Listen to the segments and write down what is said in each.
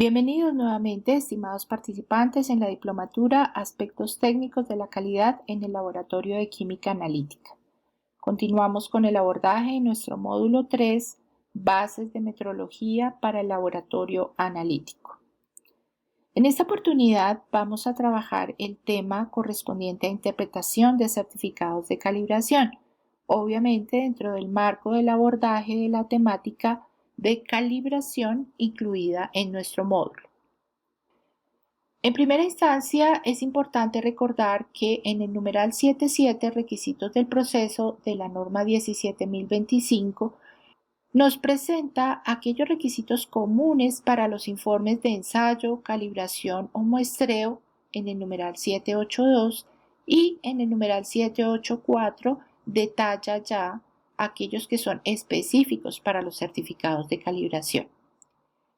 Bienvenidos nuevamente, estimados participantes en la diplomatura Aspectos técnicos de la calidad en el Laboratorio de Química Analítica. Continuamos con el abordaje en nuestro módulo 3, Bases de Metrología para el Laboratorio Analítico. En esta oportunidad vamos a trabajar el tema correspondiente a interpretación de certificados de calibración, obviamente dentro del marco del abordaje de la temática de calibración incluida en nuestro módulo. En primera instancia, es importante recordar que en el numeral 7.7, requisitos del proceso de la norma 17.025, nos presenta aquellos requisitos comunes para los informes de ensayo, calibración o muestreo en el numeral 7.8.2 y en el numeral 7.8.4 detalla ya aquellos que son específicos para los certificados de calibración.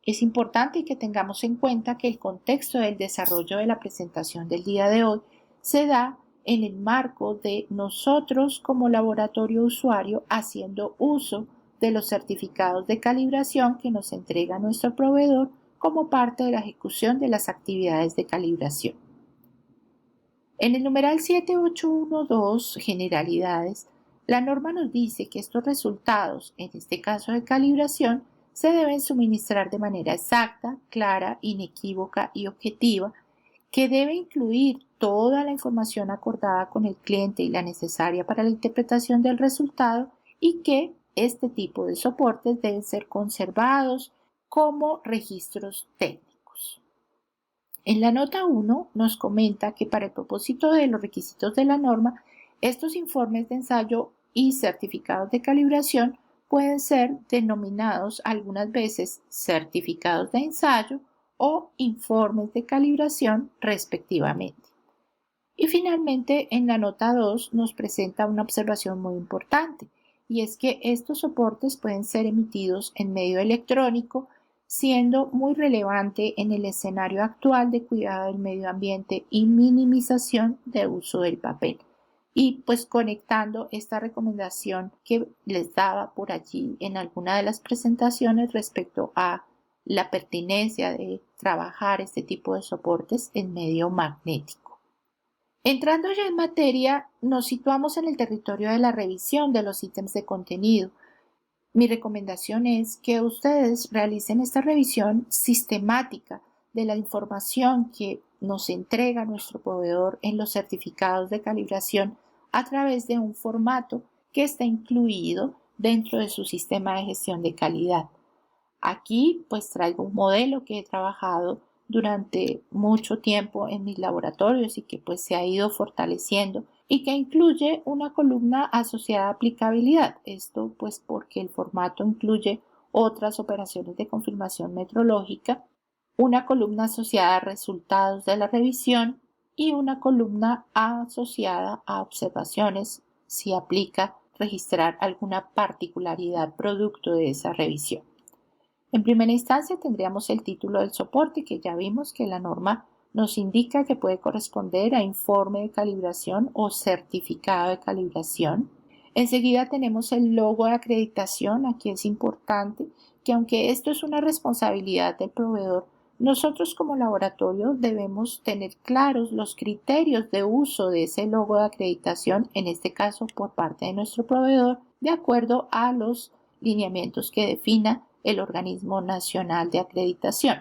Es importante que tengamos en cuenta que el contexto del desarrollo de la presentación del día de hoy se da en el marco de nosotros como laboratorio usuario haciendo uso de los certificados de calibración que nos entrega nuestro proveedor como parte de la ejecución de las actividades de calibración. En el numeral 7.8.1.2, generalidades, la norma nos dice que estos resultados, en este caso de calibración, se deben suministrar de manera exacta, clara, inequívoca y objetiva, que debe incluir toda la información acordada con el cliente y la necesaria para la interpretación del resultado y que este tipo de soportes deben ser conservados como registros técnicos. En la nota 1 nos comenta que para el propósito de los requisitos de la norma, estos informes de ensayo y certificados de calibración pueden ser denominados algunas veces certificados de ensayo o informes de calibración respectivamente. Y finalmente, en la nota 2 nos presenta una observación muy importante, y es que estos soportes pueden ser emitidos en medio electrónico, siendo muy relevante en el escenario actual de cuidado del medio ambiente y minimización de uso del papel. Y pues conectando esta recomendación que les daba por allí en alguna de las presentaciones respecto a la pertinencia de trabajar este tipo de soportes en medio magnético. Entrando ya en materia, nos situamos en el territorio de la revisión de los ítems de contenido. Mi recomendación es que ustedes realicen esta revisión sistemática de la información que nos entrega nuestro proveedor en los certificados de calibración a través de un formato que está incluido dentro de su sistema de gestión de calidad. Aquí pues traigo un modelo que he trabajado durante mucho tiempo en mis laboratorios y que pues se ha ido fortaleciendo y que incluye una columna asociada a aplicabilidad. Esto pues porque el formato incluye otras operaciones de confirmación metrológica, una columna asociada a resultados de la revisión y una columna asociada a observaciones si aplica registrar alguna particularidad producto de esa revisión. En primera instancia tendríamos el título del soporte, que ya vimos que la norma nos indica que puede corresponder a informe de calibración o certificado de calibración. Enseguida tenemos el logo de acreditación. Aquí es importante que aunque esto es una responsabilidad del proveedor, nosotros como laboratorio debemos tener claros los criterios de uso de ese logo de acreditación, en este caso por parte de nuestro proveedor, de acuerdo a los lineamientos que defina el Organismo Nacional de Acreditación.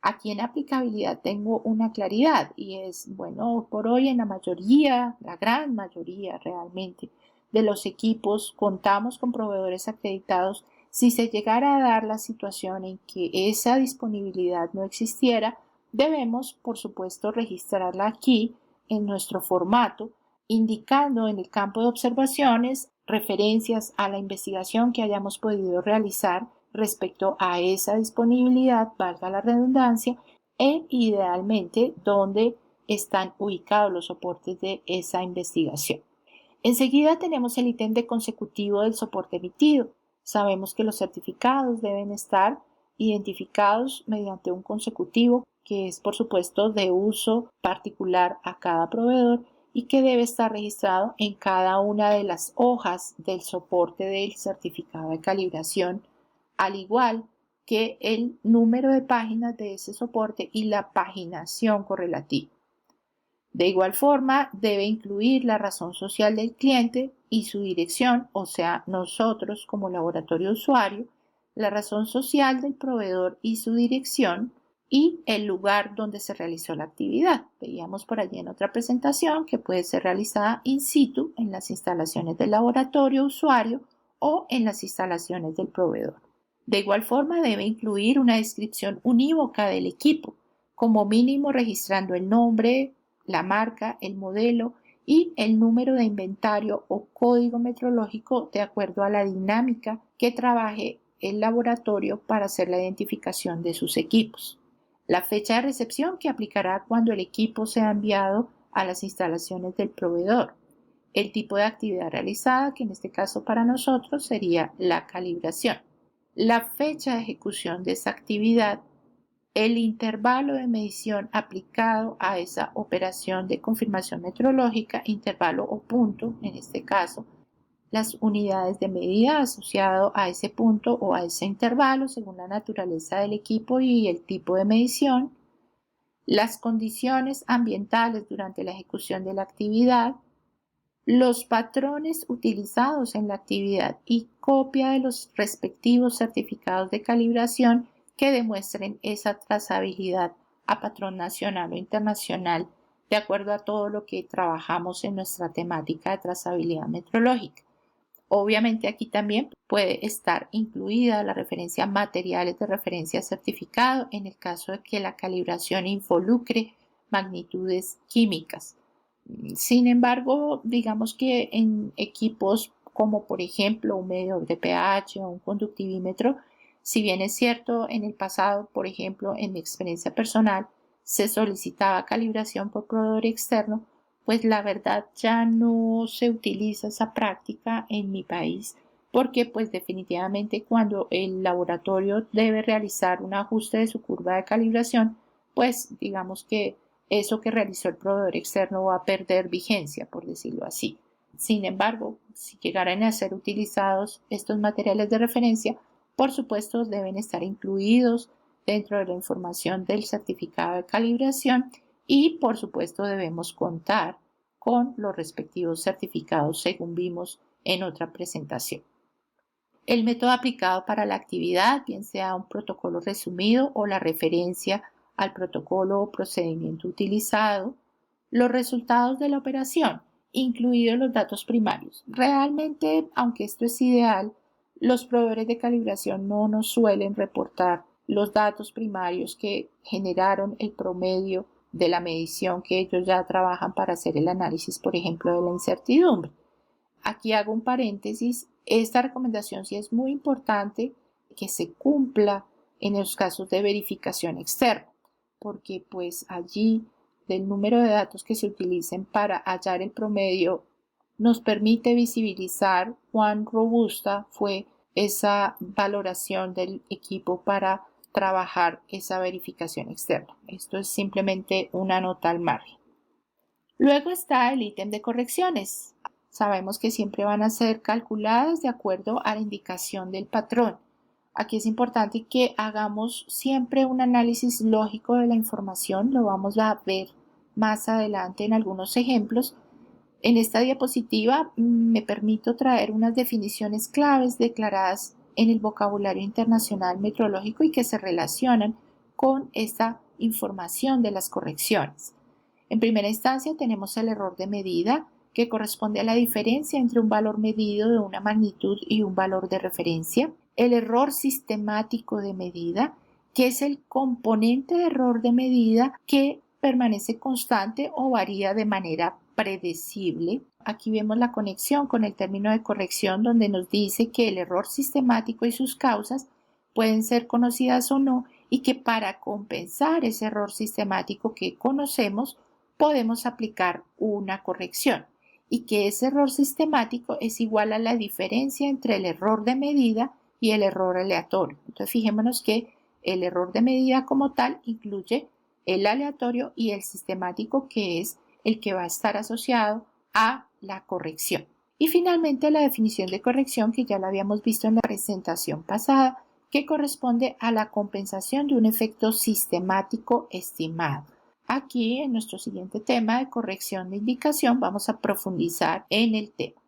Aquí en aplicabilidad tengo una claridad y es, bueno, por hoy en la mayoría, la gran mayoría realmente de los equipos contamos con proveedores acreditados. Si se llegara a dar la situación en que esa disponibilidad no existiera, debemos, por supuesto, registrarla aquí en nuestro formato, indicando en el campo de observaciones referencias a la investigación que hayamos podido realizar respecto a esa disponibilidad, valga la redundancia, e idealmente dónde están ubicados los soportes de esa investigación. Enseguida tenemos el ítem de consecutivo del soporte emitido. Sabemos que los certificados deben estar identificados mediante un consecutivo que es por supuesto de uso particular a cada proveedor y que debe estar registrado en cada una de las hojas del soporte del certificado de calibración, al igual que el número de páginas de ese soporte y la paginación correlativa. De igual forma, debe incluir la razón social del cliente y su dirección, o sea, nosotros como laboratorio usuario, la razón social del proveedor y su dirección, y el lugar donde se realizó la actividad. Veíamos por allí en otra presentación que puede ser realizada in situ en las instalaciones del laboratorio usuario o en las instalaciones del proveedor. De igual forma, debe incluir una descripción unívoca del equipo, como mínimo registrando el nombre, la marca, el modelo y el número de inventario o código metrológico de acuerdo a la dinámica que trabaje el laboratorio para hacer la identificación de sus equipos. La fecha de recepción que aplicará cuando el equipo sea enviado a las instalaciones del proveedor. El tipo de actividad realizada, que en este caso para nosotros sería la calibración. La fecha de ejecución de esa actividad, el intervalo de medición aplicado a esa operación de confirmación metrológica, intervalo o punto, en este caso, las unidades de medida asociado a ese punto o a ese intervalo según la naturaleza del equipo y el tipo de medición, las condiciones ambientales durante la ejecución de la actividad, los patrones utilizados en la actividad y copia de los respectivos certificados de calibración que demuestren esa trazabilidad a patrón nacional o internacional de acuerdo a todo lo que trabajamos en nuestra temática de trazabilidad metrológica. Obviamente aquí también puede estar incluida la referencia a materiales de referencia certificado en el caso de que la calibración involucre magnitudes químicas. Sin embargo, digamos que en equipos como por ejemplo un medidor de pH o un conductivímetro, si bien es cierto en el pasado, por ejemplo en mi experiencia personal, se solicitaba calibración por proveedor externo, pues la verdad ya no se utiliza esa práctica en mi país porque pues definitivamente cuando el laboratorio debe realizar un ajuste de su curva de calibración, pues digamos que eso que realizó el proveedor externo va a perder vigencia, por decirlo así. Sin embargo, si llegaran a ser utilizados estos materiales de referencia, por supuesto deben estar incluidos dentro de la información del certificado de calibración y por supuesto debemos contar con los respectivos certificados según vimos en otra presentación. El método aplicado para la actividad, bien sea un protocolo resumido o la referencia al protocolo o procedimiento utilizado, los resultados de la operación, incluidos los datos primarios. Realmente, aunque esto es ideal, los proveedores de calibración no nos suelen reportar los datos primarios que generaron el promedio de la medición que ellos ya trabajan para hacer el análisis, por ejemplo, de la incertidumbre. Aquí hago un paréntesis. Esta recomendación sí es muy importante que se cumpla en los casos de verificación externa, porque pues allí del número de datos que se utilicen para hallar el promedio nos permite visibilizar cuán robusta fue esa valoración del equipo para trabajar esa verificación externa. Esto es simplemente una nota al margen. Luego está el ítem de correcciones. Sabemos que siempre van a ser calculadas de acuerdo a la indicación del patrón. Aquí es importante que hagamos siempre un análisis lógico de la información, lo vamos a ver más adelante en algunos ejemplos. En esta diapositiva me permito traer unas definiciones claves declaradas en el vocabulario internacional metrológico y que se relacionan con esta información de las correcciones. En primera instancia tenemos el error de medida, que corresponde a la diferencia entre un valor medido de una magnitud y un valor de referencia. El error sistemático de medida, que es el componente de error de medida que permanece constante o varía de manera predecible. Aquí vemos la conexión con el término de corrección donde nos dice que el error sistemático y sus causas pueden ser conocidas o no y que para compensar ese error sistemático que conocemos podemos aplicar una corrección y que ese error sistemático es igual a la diferencia entre el error de medida y el error aleatorio. Entonces fijémonos que el error de medida como tal incluye el aleatorio y el sistemático, que es el que va a estar asociado a la corrección. Y finalmente la definición de corrección, que ya la habíamos visto en la presentación pasada, que corresponde a la compensación de un efecto sistemático estimado. Aquí, en nuestro siguiente tema de corrección de indicación, vamos a profundizar en el tema.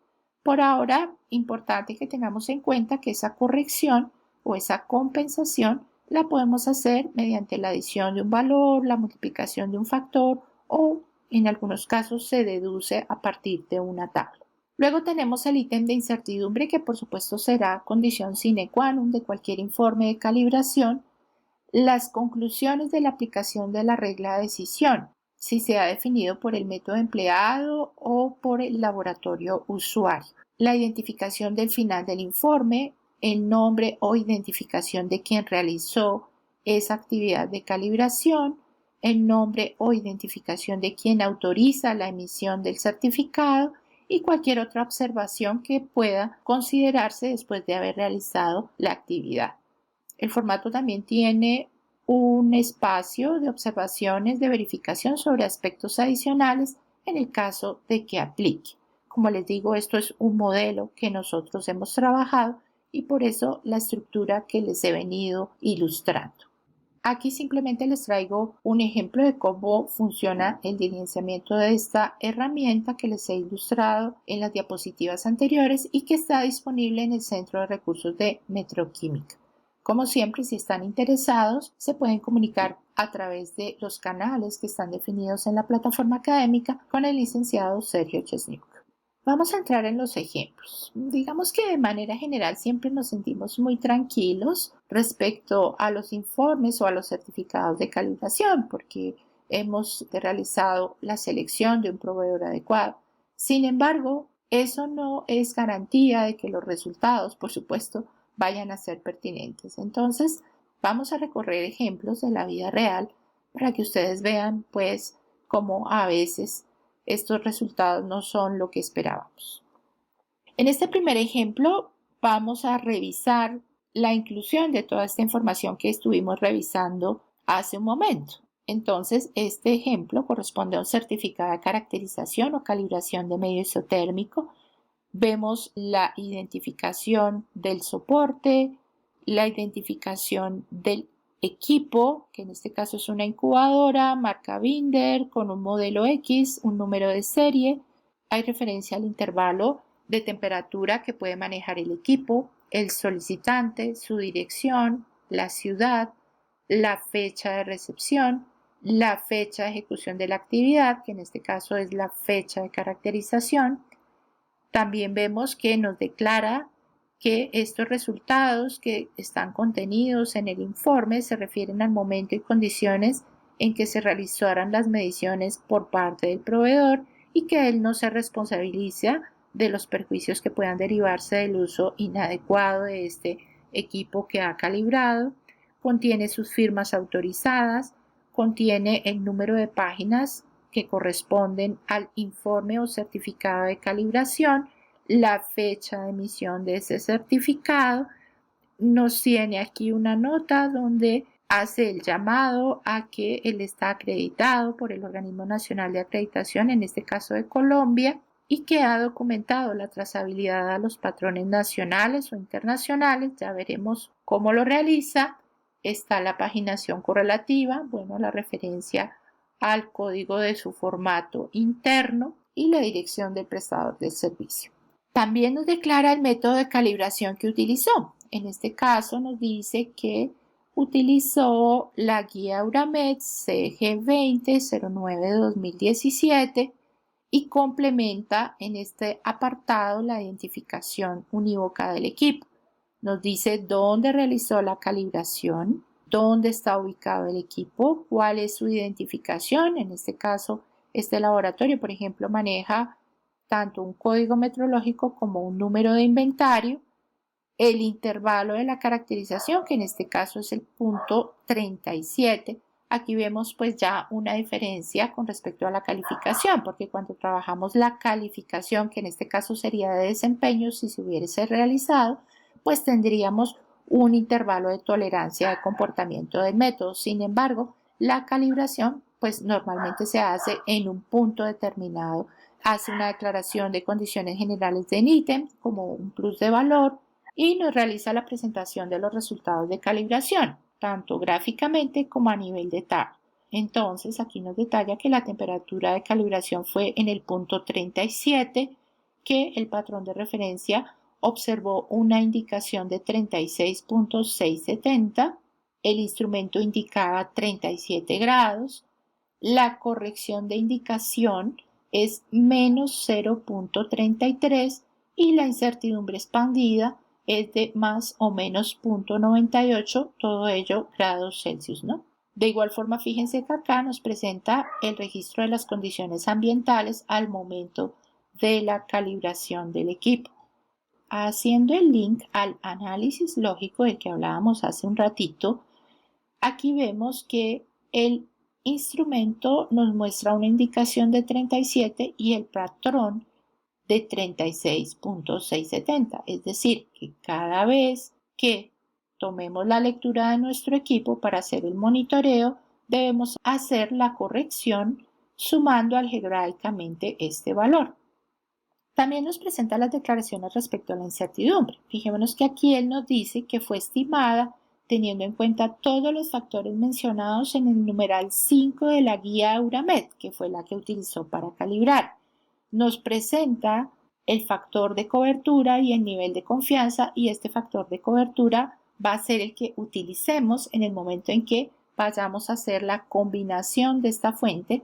Por ahora, importante que tengamos en cuenta que esa corrección o esa compensación la podemos hacer mediante la adición de un valor, la multiplicación de un factor o en algunos casos se deduce a partir de una tabla. Luego tenemos el ítem de incertidumbre que por supuesto será condición sine qua non de cualquier informe de calibración. Las conclusiones de la aplicación de la regla de decisión, si se ha definido por el método empleado o por el laboratorio usuario. La identificación del final del informe, el nombre o identificación de quien realizó esa actividad de calibración, el nombre o identificación de quien autoriza la emisión del certificado y cualquier otra observación que pueda considerarse después de haber realizado la actividad. El formato también tiene un espacio de observaciones de verificación sobre aspectos adicionales en el caso de que aplique. Como les digo, esto es un modelo que nosotros hemos trabajado y por eso la estructura que les he venido ilustrando. Aquí simplemente les traigo un ejemplo de cómo funciona el diligenciamiento de esta herramienta que les he ilustrado en las diapositivas anteriores y que está disponible en el Centro de Recursos de Metroquímica. Como siempre, si están interesados, se pueden comunicar a través de los canales que están definidos en la plataforma académica con el licenciado Sergio Chesniuk. Vamos a entrar en los ejemplos. Digamos que de manera general siempre nos sentimos muy tranquilos respecto a los informes o a los certificados de calibración porque hemos realizado la selección de un proveedor adecuado. Sin embargo, eso no es garantía de que los resultados, por supuesto, vayan a ser pertinentes. Entonces, vamos a recorrer ejemplos de la vida real para que ustedes vean, pues, cómo a veces estos resultados no son lo que esperábamos. En este primer ejemplo, vamos a revisar la inclusión de toda esta información que estuvimos revisando hace un momento. Entonces, este ejemplo corresponde a un certificado de caracterización o calibración de medio isotérmico. Vemos la identificación del soporte, la identificación del equipo, que en este caso es una incubadora, marca Binder, con un modelo X, un número de serie. Hay referencia al intervalo de temperatura que puede manejar el equipo, el solicitante, su dirección, la ciudad, la fecha de recepción, la fecha de ejecución de la actividad, que en este caso es la fecha de caracterización. También vemos que nos declara que estos resultados que están contenidos en el informe se refieren al momento y condiciones en que se realizaron las mediciones por parte del proveedor y que él no se responsabiliza de los perjuicios que puedan derivarse del uso inadecuado de este equipo que ha calibrado. Contiene sus firmas autorizadas, contiene el número de páginas que corresponden al informe o certificado de calibración, la fecha de emisión de ese certificado. Nos tiene aquí una nota donde hace el llamado a que él está acreditado por el Organismo Nacional de Acreditación, en este caso de Colombia, y que ha documentado la trazabilidad a los patrones nacionales o internacionales. Ya veremos cómo lo realiza. Está la paginación correlativa, bueno, la referencia al código de su formato interno y la dirección del prestador del servicio. También nos declara el método de calibración que utilizó. En este caso nos dice que utilizó la guía Euramet CG2009-2017 y complementa en este apartado la identificación unívoca del equipo. Nos dice dónde realizó la calibración, dónde está ubicado el equipo, cuál es su identificación. En este caso, este laboratorio, por ejemplo, maneja tanto un código metrológico como un número de inventario, el intervalo de la caracterización, que en este caso es el punto 37. Aquí vemos pues ya una diferencia con respecto a la calificación, porque cuando trabajamos la calificación, que en este caso sería de desempeño, si se hubiese realizado, pues tendríamos un intervalo de tolerancia de comportamiento del método. Sin embargo, la calibración pues normalmente se hace en un punto determinado. Hace una declaración de condiciones generales del ítem como un plus de valor y nos realiza la presentación de los resultados de calibración, tanto gráficamente como a nivel de tabla. Entonces, aquí nos detalla que la temperatura de calibración fue en el punto 37, que el patrón de referencia observó una indicación de 36.670, el instrumento indicaba 37 grados, la corrección de indicación es menos 0.33 y la incertidumbre expandida es de más o menos 0.98, todo ello grados Celsius, ¿no? De igual forma, fíjense que acá nos presenta el registro de las condiciones ambientales al momento de la calibración del equipo. Haciendo el link al análisis lógico del que hablábamos hace un ratito, aquí vemos que el instrumento nos muestra una indicación de 37 y el patrón de 36.670, es decir, que cada vez que tomemos la lectura de nuestro equipo para hacer el monitoreo, debemos hacer la corrección sumando algebraicamente este valor. También nos presenta las declaraciones respecto a la incertidumbre. Fijémonos que aquí él nos dice que fue estimada teniendo en cuenta todos los factores mencionados en el numeral 5 de la guía Euramet, que fue la que utilizó para calibrar. Nos presenta el factor de cobertura y el nivel de confianza, y este factor de cobertura va a ser el que utilicemos en el momento en que vayamos a hacer la combinación de esta fuente,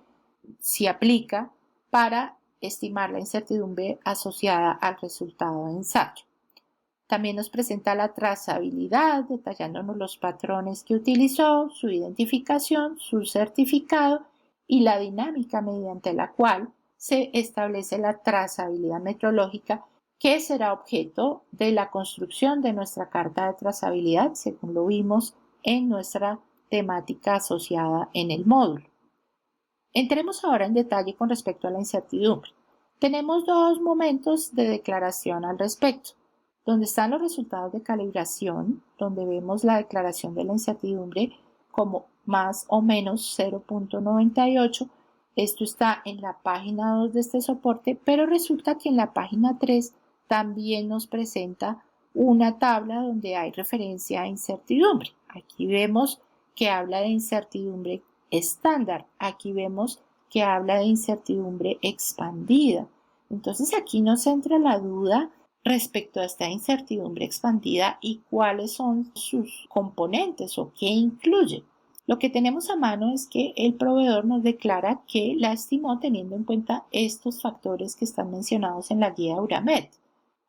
si aplica, para estimar la incertidumbre asociada al resultado de ensayo. También nos presenta la trazabilidad, detallándonos los patrones que utilizó, su identificación, su certificado y la dinámica mediante la cual se establece la trazabilidad metrológica, que será objeto de la construcción de nuestra carta de trazabilidad, según lo vimos en nuestra temática asociada en el módulo. Entremos ahora en detalle con respecto a la incertidumbre. Tenemos dos momentos de declaración al respecto, donde están los resultados de calibración, donde vemos la declaración de la incertidumbre como más o menos 0.98. Esto está en la página 2 de este soporte, pero resulta que en la página 3 también nos presenta una tabla donde hay referencia a incertidumbre. Aquí vemos que habla de incertidumbre estándar. Aquí vemos que habla de incertidumbre expandida. Entonces aquí nos entra la duda respecto a esta incertidumbre expandida y cuáles son sus componentes o qué incluye. Lo que tenemos a mano es que el proveedor nos declara que la estimó teniendo en cuenta estos factores que están mencionados en la guía Euramet.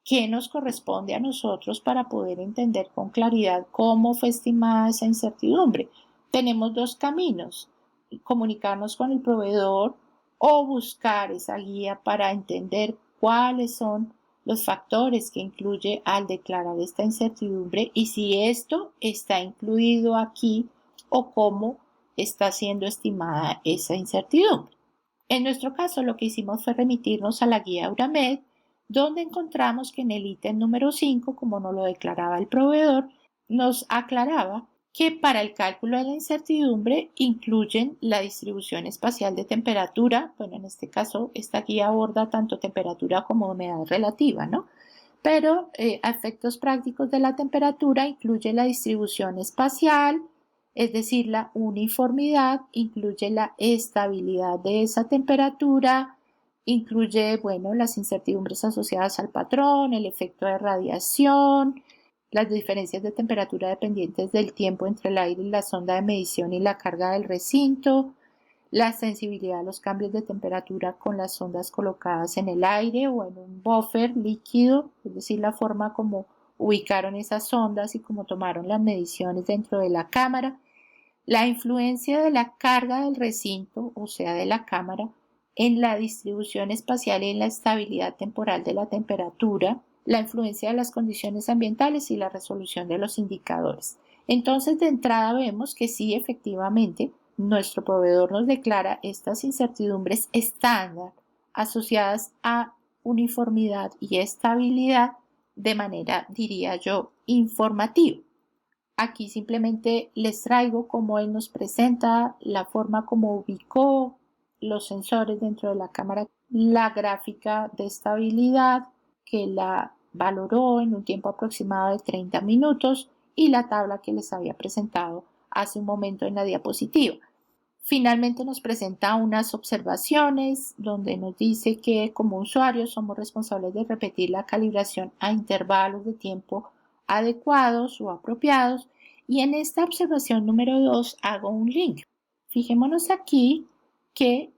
¿Qué nos corresponde a nosotros para poder entender con claridad cómo fue estimada esa incertidumbre? Tenemos dos caminos: comunicarnos con el proveedor o buscar esa guía para entender cuáles son los factores que incluye al declarar esta incertidumbre y si esto está incluido aquí o cómo está siendo estimada esa incertidumbre. En nuestro caso, lo que hicimos fue remitirnos a la guía Euramet, donde encontramos que en el ítem número 5, como nos lo declaraba el proveedor, nos aclaraba que para el cálculo de la incertidumbre incluyen la distribución espacial de temperatura. Bueno, en este caso esta guía aborda tanto temperatura como humedad relativa, ¿no? Pero a efectos prácticos de la temperatura incluye la distribución espacial, es decir, la uniformidad, incluye la estabilidad de esa temperatura, incluye, bueno, las incertidumbres asociadas al patrón, el efecto de radiación, las diferencias de temperatura dependientes del tiempo entre el aire y la sonda de medición y la carga del recinto, la sensibilidad a los cambios de temperatura con las sondas colocadas en el aire o en un buffer líquido, es decir, la forma como ubicaron esas sondas y cómo tomaron las mediciones dentro de la cámara, la influencia de la carga del recinto, o sea, de la cámara, en la distribución espacial y en la estabilidad temporal de la temperatura, la influencia de las condiciones ambientales y la resolución de los indicadores. Entonces, de entrada vemos que sí, efectivamente, nuestro proveedor nos declara estas incertidumbres estándar asociadas a uniformidad y estabilidad de manera, diría yo, informativa. Aquí simplemente les traigo cómo él nos presenta la forma como ubicó los sensores dentro de la cámara, la gráfica de estabilidad que la valoró en un tiempo aproximado de 30 minutos y la tabla que les había presentado hace un momento en la diapositiva. Finalmente nos presenta unas observaciones donde nos dice que como usuarios somos responsables de repetir la calibración a intervalos de tiempo adecuados o apropiados, y en esta observación número 2 hago un link. Fijémonos aquí que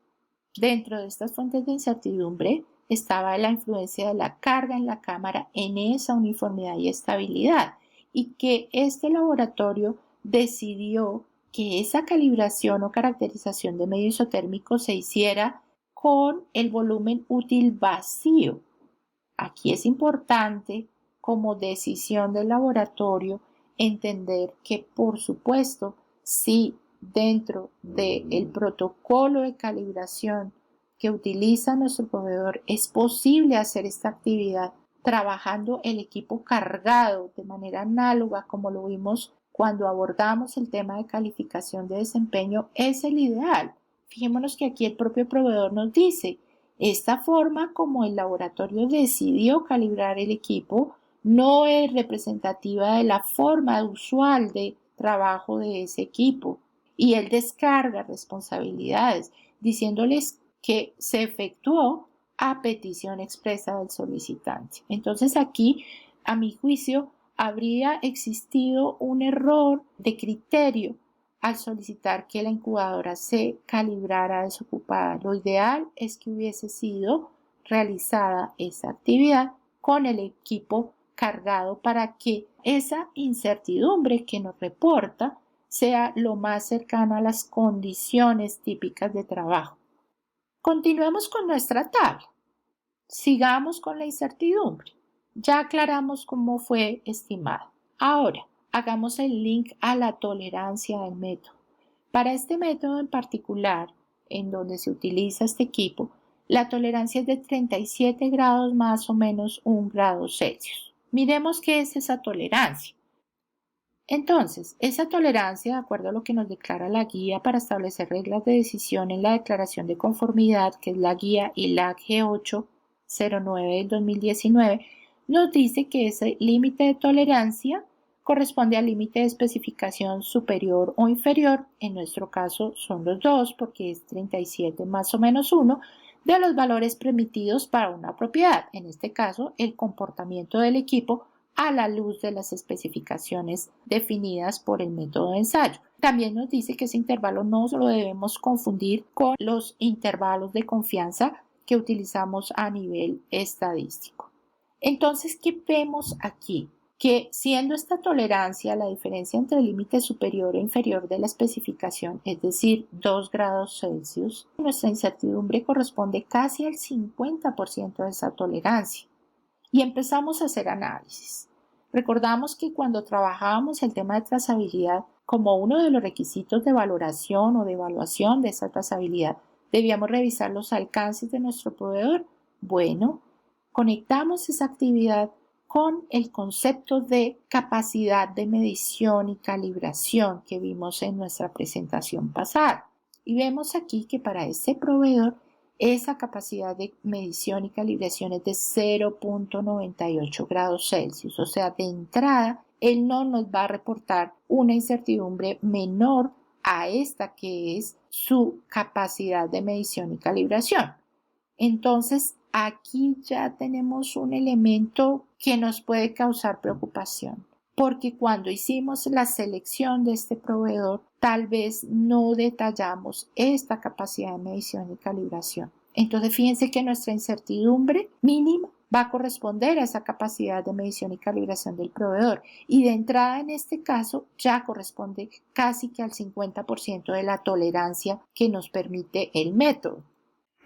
dentro de estas fuentes de incertidumbre estaba la influencia de la carga en la cámara en esa uniformidad y estabilidad, y que este laboratorio decidió que esa calibración o caracterización de medio isotérmico se hiciera con el volumen útil vacío. Aquí es importante, como decisión del laboratorio, entender que, por supuesto, si dentro del protocolo de calibración que utiliza nuestro proveedor es posible hacer esta actividad trabajando el equipo cargado de manera análoga como lo vimos cuando abordamos el tema de calificación de desempeño, es el ideal. Fijémonos que aquí el propio proveedor nos dice: esta forma como el laboratorio decidió calibrar el equipo no es representativa de la forma usual de trabajo de ese equipo. Y él descarga responsabilidades diciéndoles que se efectuó a petición expresa del solicitante. Entonces aquí, a mi juicio, habría existido un error de criterio al solicitar que la incubadora se calibrara desocupada. Lo ideal es que hubiese sido realizada esa actividad con el equipo cargado para que esa incertidumbre que nos reporta sea lo más cercana a las condiciones típicas de trabajo. Continuemos con nuestra tabla. Sigamos con la incertidumbre. Ya aclaramos cómo fue estimada. Ahora, hagamos el link a la tolerancia del método. Para este método en particular, en donde se utiliza este equipo, la tolerancia es de 37 grados más o menos 1 grado Celsius. Miremos qué es esa tolerancia. Entonces, esa tolerancia, de acuerdo a lo que nos declara la guía para establecer reglas de decisión en la declaración de conformidad, que es la guía ILAC G809 del 2019, nos dice que ese límite de tolerancia corresponde al límite de especificación superior o inferior, en nuestro caso son los dos porque es 37 más o menos 1, de los valores permitidos para una propiedad, en este caso el comportamiento del equipo a la luz de las especificaciones definidas por el método de ensayo. También nos dice que ese intervalo no lo debemos confundir con los intervalos de confianza que utilizamos a nivel estadístico. Entonces, ¿qué vemos aquí? Que siendo esta tolerancia la diferencia entre el límite superior e inferior de la especificación, es decir, 2 grados Celsius, nuestra incertidumbre corresponde casi al 50% de esa tolerancia. Y empezamos a hacer análisis. Recordamos que cuando trabajábamos el tema de trazabilidad, como uno de los requisitos de valoración o de evaluación de esa trazabilidad, debíamos revisar los alcances de nuestro proveedor. Bueno, conectamos esa actividad con el concepto de capacidad de medición y calibración que vimos en nuestra presentación pasada. Y vemos aquí que para ese proveedor esa capacidad de medición y calibración es de 0.98 grados Celsius, o sea, de entrada, él no nos va a reportar una incertidumbre menor a esta que es su capacidad de medición y calibración. Entonces, aquí ya tenemos un elemento que nos puede causar preocupación, porque cuando hicimos la selección de este proveedor, tal vez no detallamos esta capacidad de medición y calibración. Entonces, fíjense que nuestra incertidumbre mínima va a corresponder a esa capacidad de medición y calibración del proveedor, y de entrada en este caso ya corresponde casi que al 50% de la tolerancia que nos permite el método.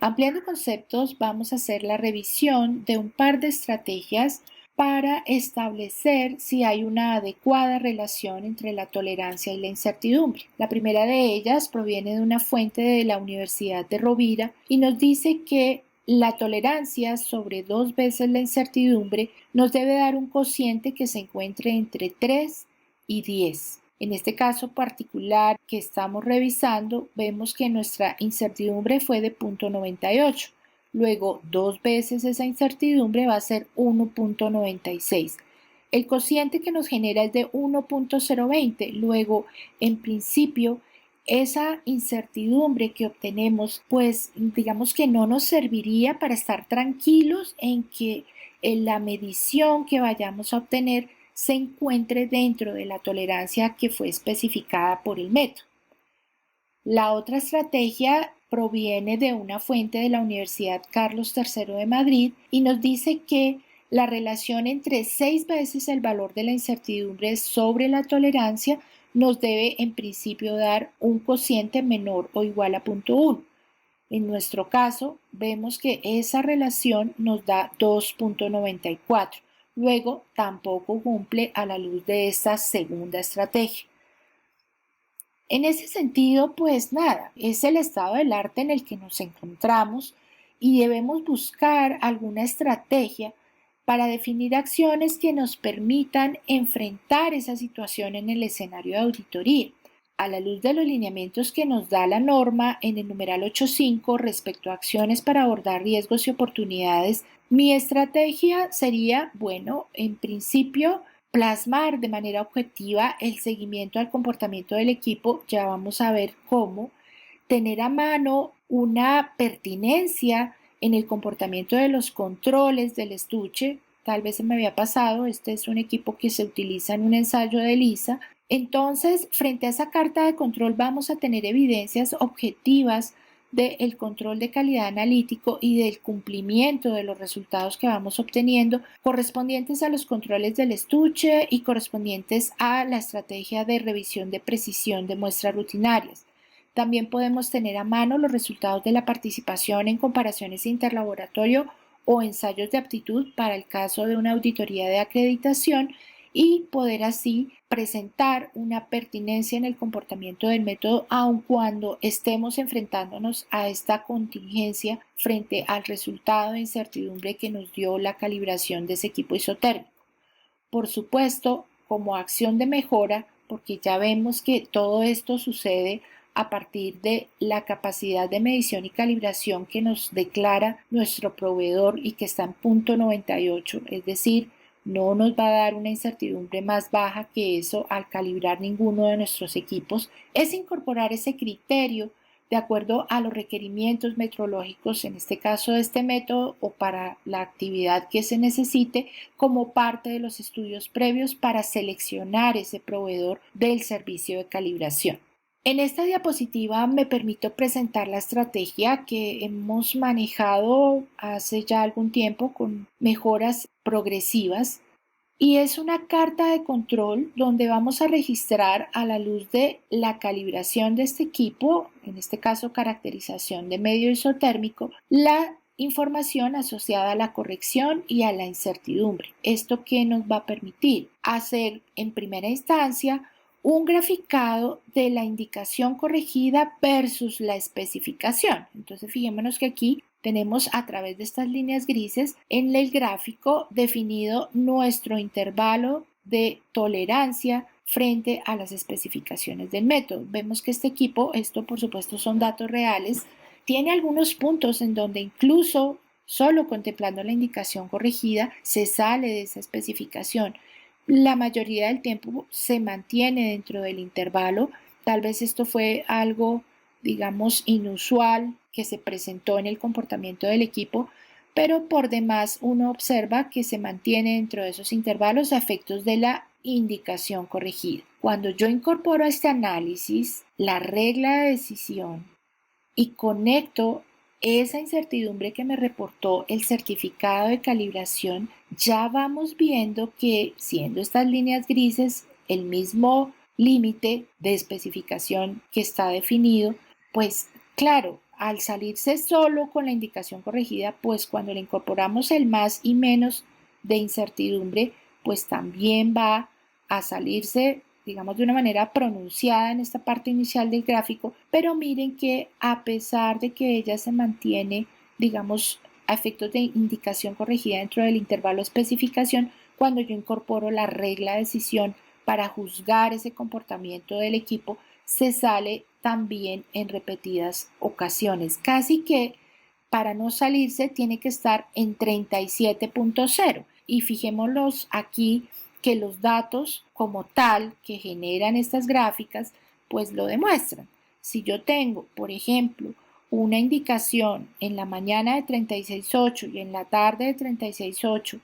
Ampliando conceptos, vamos a hacer la revisión de un par de estrategias para establecer si hay una adecuada relación entre la tolerancia y la incertidumbre. La primera de ellas proviene de una fuente de la Universidad de Rovira y nos dice que la tolerancia sobre 2 veces la incertidumbre nos debe dar un cociente que se encuentre entre 3 y 10. En este caso particular que estamos revisando, vemos que nuestra incertidumbre fue de 0.98, luego 2 veces esa incertidumbre va a ser 1.96. El cociente que nos genera es de 1.020, luego en principio esa incertidumbre que obtenemos, pues digamos que no nos serviría para estar tranquilos en que la medición que vayamos a obtener se encuentre dentro de la tolerancia que fue especificada por el método. La otra estrategia proviene de una fuente de la Universidad Carlos III de Madrid y nos dice que la relación entre 6 veces el valor de la incertidumbre sobre la tolerancia nos debe en principio dar un cociente menor o igual a 0.1. En nuestro caso, vemos que esa relación nos da 2.94. Luego, tampoco cumple a la luz de esta segunda estrategia. En ese sentido, pues nada, es el estado del arte en el que nos encontramos y debemos buscar alguna estrategia para definir acciones que nos permitan enfrentar esa situación en el escenario de auditoría. A la luz de los lineamientos que nos da la norma en el numeral 8.5 respecto a acciones para abordar riesgos y oportunidades, mi estrategia sería, bueno, en principio, plasmar de manera objetiva el seguimiento al comportamiento del equipo, ya vamos a ver cómo, tener a mano una pertinencia en el comportamiento de los controles del estuche, tal vez se me había pasado, este es un equipo que se utiliza en un ensayo de ELISA. Entonces, frente a esa carta de control vamos a tener evidencias objetivas del control de calidad analítico y del cumplimiento de los resultados que vamos obteniendo correspondientes a los controles del estuche y correspondientes a la estrategia de revisión de precisión de muestras rutinarias. También podemos tener a mano los resultados de la participación en comparaciones interlaboratorio o ensayos de aptitud para el caso de una auditoría de acreditación y poder así presentar una pertinencia en el comportamiento del método aun cuando estemos enfrentándonos a esta contingencia frente al resultado de incertidumbre que nos dio la calibración de ese equipo isotérmico. Por supuesto, como acción de mejora, porque ya vemos que todo esto sucede a partir de la capacidad de medición y calibración que nos declara nuestro proveedor y que está en 0.98, es decir, no nos va a dar una incertidumbre más baja que eso al calibrar ninguno de nuestros equipos, es incorporar ese criterio de acuerdo a los requerimientos metrológicos, en este caso de este método o para la actividad que se necesite, como parte de los estudios previos para seleccionar ese proveedor del servicio de calibración. En esta diapositiva me permito presentar la estrategia que hemos manejado hace ya algún tiempo con mejoras progresivas y es una carta de control donde vamos a registrar a la luz de la calibración de este equipo, en este caso caracterización de medio isotérmico, la información asociada a la corrección y a la incertidumbre. ¿Esto qué nos va a permitir? Hacer en primera instancia un graficado de la indicación corregida versus la especificación. Entonces, fijémonos que aquí tenemos a través de estas líneas grises en el gráfico definido nuestro intervalo de tolerancia frente a las especificaciones del método. Vemos que este equipo, esto por supuesto son datos reales, tiene algunos puntos en donde incluso solo contemplando la indicación corregida se sale de esa especificación. La mayoría del tiempo se mantiene dentro del intervalo. Tal vez esto fue algo, digamos, inusual que se presentó en el comportamiento del equipo, pero por demás uno observa que se mantiene dentro de esos intervalos a efectos de la indicación corregida. Cuando yo incorporo a este análisis la regla de decisión y conecto esa incertidumbre que me reportó el certificado de calibración, ya vamos viendo que siendo estas líneas grises el mismo límite de especificación que está definido, pues claro, al salirse solo con la indicación corregida, pues cuando le incorporamos el más y menos de incertidumbre, pues también va a salirse, digamos, de una manera pronunciada en esta parte inicial del gráfico, pero miren que a pesar de que ella se mantiene, digamos, a efectos de indicación corregida dentro del intervalo de especificación, cuando yo incorporo la regla de decisión para juzgar ese comportamiento del equipo, se sale también en repetidas ocasiones, casi que para no salirse tiene que estar en 37.0 y fijémonos aquí que los datos como tal que generan estas gráficas pues lo demuestran. Si yo tengo, por ejemplo, una indicación en la mañana de 36.8 y en la tarde de 36.8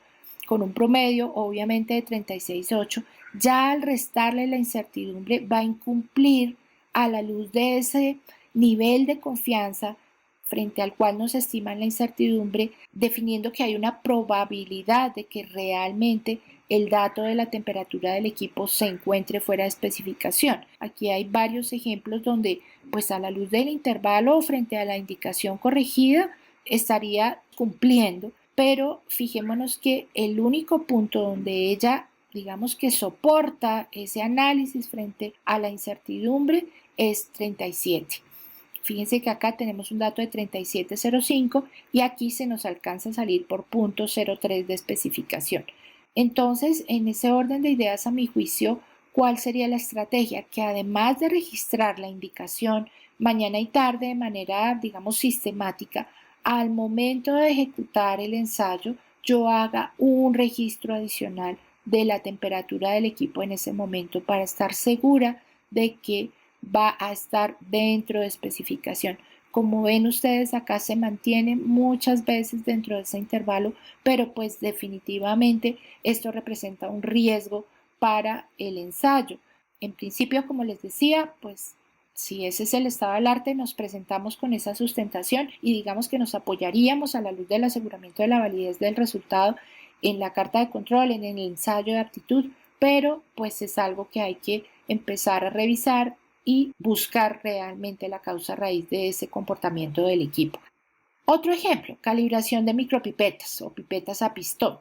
con un promedio obviamente de 36.8, ya al restarle la incertidumbre va a incumplir a la luz de ese nivel de confianza frente al cual nos estiman la incertidumbre, definiendo que hay una probabilidad de que realmente el dato de la temperatura del equipo se encuentre fuera de especificación. Aquí hay varios ejemplos donde, pues a la luz del intervalo o frente a la indicación corregida, estaría cumpliendo, pero fijémonos que el único punto donde ella, digamos que soporta ese análisis frente a la incertidumbre es 37. Fíjense que acá tenemos un dato de 37.05 y aquí se nos alcanza a salir por 0.03 de especificación. Entonces, en ese orden de ideas, a mi juicio, ¿cuál sería la estrategia? Que además de registrar la indicación mañana y tarde de manera, digamos, sistemática, al momento de ejecutar el ensayo, yo haga un registro adicional de la temperatura del equipo en ese momento para estar segura de que va a estar dentro de especificación. Como ven ustedes, acá se mantiene muchas veces dentro de ese intervalo, pero pues definitivamente esto representa un riesgo para el ensayo. En principio, como les decía, pues si ese es el estado del arte, nos presentamos con esa sustentación y digamos que nos apoyaríamos a la luz del aseguramiento de la validez del resultado en la carta de control, en el ensayo de aptitud, pero pues es algo que hay que empezar a revisar y buscar realmente la causa raíz de ese comportamiento del equipo. Otro ejemplo, calibración de micropipetas o pipetas a pistón.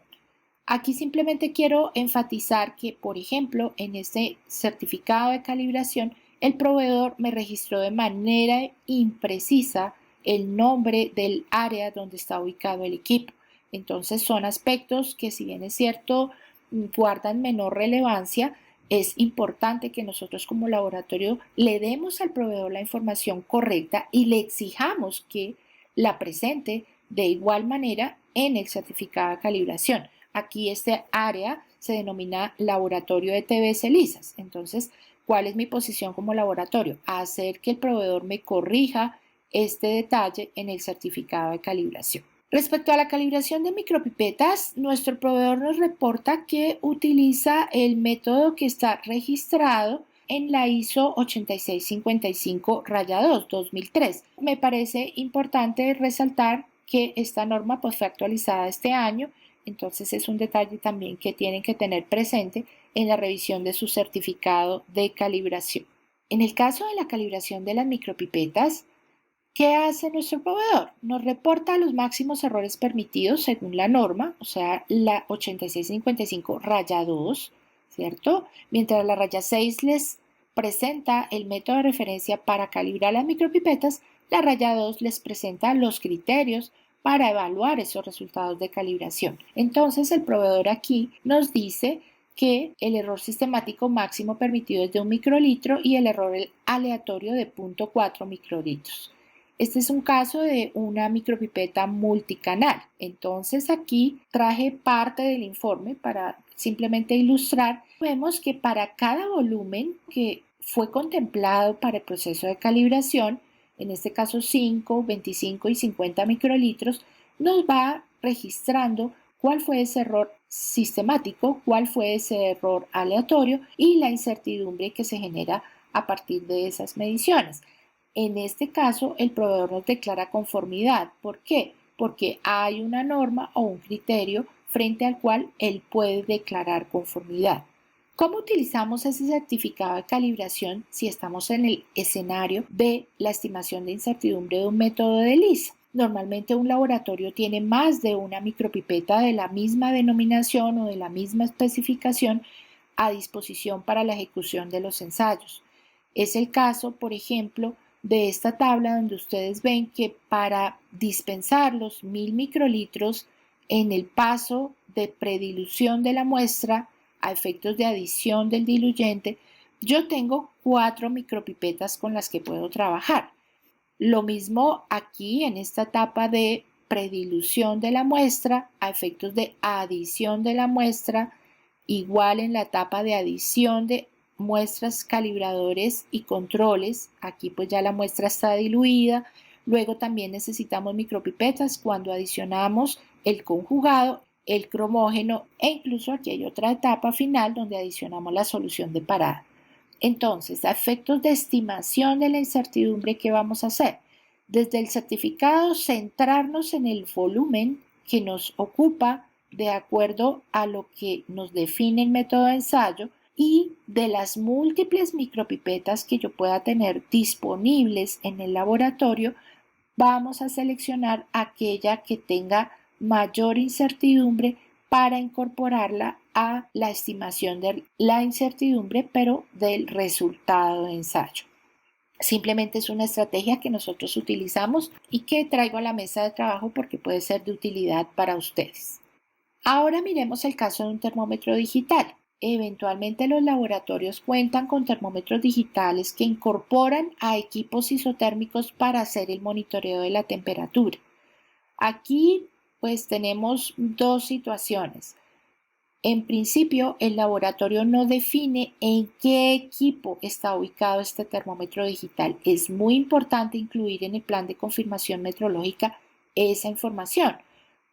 Aquí simplemente quiero enfatizar que, por ejemplo, en este certificado de calibración, el proveedor me registró de manera imprecisa el nombre del área donde está ubicado el equipo. Entonces son aspectos que, si bien es cierto, guardan menor relevancia, es importante que nosotros como laboratorio le demos al proveedor la información correcta y le exijamos que la presente de igual manera en el certificado de calibración. Aquí este área se denomina laboratorio de TBS lisas. Entonces, ¿cuál es mi posición como laboratorio? Hacer que el proveedor me corrija este detalle en el certificado de calibración. Respecto a la calibración de micropipetas, nuestro proveedor nos reporta que utiliza el método que está registrado en la ISO 8655-2 2003. Me parece importante resaltar que esta norma pues, fue actualizada este año, entonces es un detalle también que tienen que tener presente en la revisión de su certificado de calibración. En el caso de la calibración de las micropipetas, ¿qué hace nuestro proveedor? Nos reporta los máximos errores permitidos según la norma, o sea, la 8655-2, ¿cierto? Mientras la raya 6 les presenta el método de referencia para calibrar las micropipetas, la raya 2 les presenta los criterios para evaluar esos resultados de calibración. Entonces, el proveedor aquí nos dice que el error sistemático máximo permitido es de 1 microlitro y el error aleatorio de 0.4 microlitros. Este es un caso de una micropipeta multicanal. Entonces aquí traje parte del informe para simplemente ilustrar. Vemos que para cada volumen que fue contemplado para el proceso de calibración, en este caso 5, 25 y 50 microlitros, nos va registrando cuál fue ese error sistemático, cuál fue ese error aleatorio y la incertidumbre que se genera a partir de esas mediciones. En este caso, el proveedor nos declara conformidad. ¿Por qué? Porque hay una norma o un criterio frente al cual él puede declarar conformidad. ¿Cómo utilizamos ese certificado de calibración si estamos en el escenario de la estimación de incertidumbre de un método de LISA? Normalmente un laboratorio tiene más de una micropipeta de la misma denominación o de la misma especificación a disposición para la ejecución de los ensayos. Es el caso, por ejemplo, de esta tabla donde ustedes ven que para dispensar los 1000 microlitros en el paso de predilución de la muestra a efectos de adición del diluyente, yo tengo 4 micropipetas con las que puedo trabajar. Lo mismo aquí en esta etapa de predilución de la muestra a efectos de adición de la muestra, igual en la etapa de adición de muestras, calibradores y controles. Aquí pues ya la muestra está diluida. Luego también necesitamos micropipetas cuando adicionamos el conjugado, el cromógeno e incluso aquí hay otra etapa final donde adicionamos la solución de parada. Entonces, a efectos de estimación de la incertidumbre, ¿qué vamos a hacer? Desde el certificado, centrarnos en el volumen que nos ocupa de acuerdo a lo que nos define el método de ensayo y de las múltiples micropipetas que yo pueda tener disponibles en el laboratorio, vamos a seleccionar aquella que tenga mayor incertidumbre para incorporarla a la estimación de la incertidumbre, pero del resultado de ensayo. Simplemente es una estrategia que nosotros utilizamos y que traigo a la mesa de trabajo porque puede ser de utilidad para ustedes. Ahora miremos el caso de un termómetro digital. Eventualmente los laboratorios cuentan con termómetros digitales que incorporan a equipos isotérmicos para hacer el monitoreo de la temperatura. Aquí pues tenemos dos situaciones. En principio, el laboratorio no define en qué equipo está ubicado este termómetro digital. Es muy importante incluir en el plan de confirmación metrológica esa información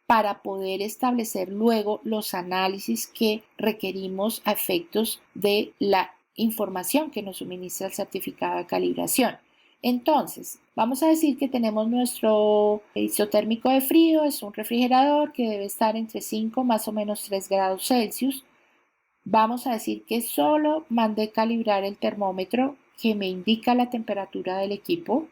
para poder establecer luego los análisis que requerimos a efectos de la información que nos suministra el certificado de calibración. Entonces, vamos a decir que tenemos nuestro isotérmico de frío, es un refrigerador que debe estar entre 5 más o menos 3 grados Celsius. Vamos a decir que solo mandé calibrar el termómetro que me indica la temperatura del equipo,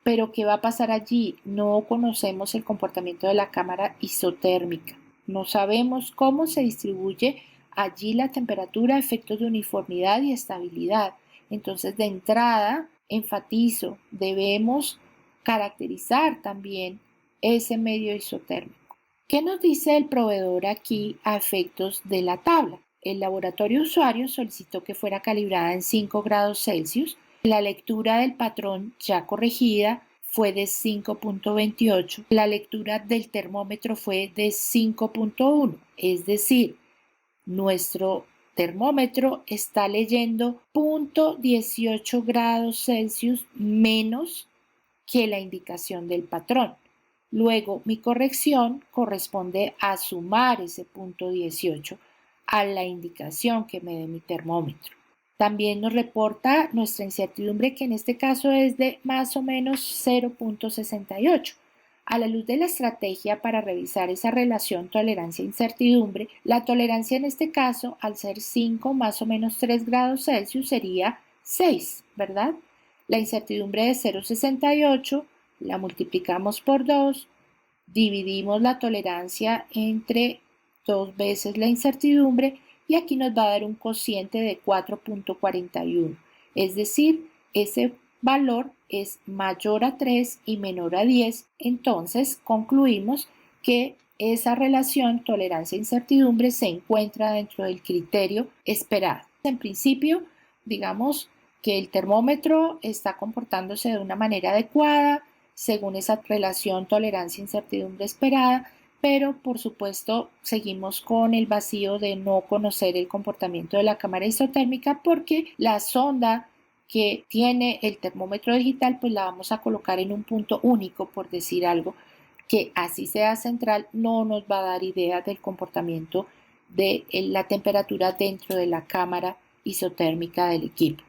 pero ¿qué va a pasar allí? No conocemos el comportamiento de la cámara isotérmica. No sabemos cómo se distribuye allí la temperatura a efectos de uniformidad y estabilidad. Entonces, de entrada, enfatizo, debemos caracterizar también ese medio isotérmico. ¿Qué nos dice el proveedor aquí a efectos de la tabla? El laboratorio usuario solicitó que fuera calibrada en 5 grados Celsius. La lectura del patrón ya corregida fue de 5.28. La lectura del termómetro fue de 5.1. Es decir, nuestro termómetro está leyendo 0.18 grados Celsius menos que la indicación del patrón. Luego, mi corrección corresponde a sumar ese 0.18 a la indicación que me dé mi termómetro. También nos reporta nuestra incertidumbre, que en este caso es de más o menos 0.68. A la luz de la estrategia para revisar esa relación tolerancia-incertidumbre, la tolerancia en este caso, al ser 5 más o menos 3 grados Celsius, sería 6, ¿verdad? La incertidumbre de 0.68 la multiplicamos por 2, dividimos la tolerancia entre 2 veces la incertidumbre y aquí nos va a dar un cociente de 4.41. Es decir, ese valor es mayor a 3 y menor a 10. Entonces concluimos que esa relación tolerancia-incertidumbre se encuentra dentro del criterio esperado. En principio, digamos que el termómetro está comportándose de una manera adecuada según esa relación tolerancia-incertidumbre esperada, pero por supuesto seguimos con el vacío de no conocer el comportamiento de la cámara isotérmica, porque la sonda que tiene el termómetro digital pues la vamos a colocar en un punto único, por decir algo, que así sea central no nos va a dar idea del comportamiento de la temperatura dentro de la cámara isotérmica del equipo.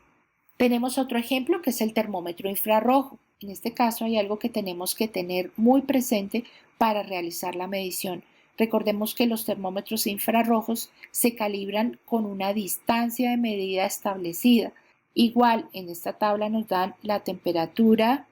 Tenemos otro ejemplo que es el termómetro infrarrojo. En este caso hay algo que tenemos que tener muy presente para realizar la medición. Recordemos que los termómetros infrarrojos se calibran con una distancia de medida establecida. Igual en esta tabla nos dan la temperatura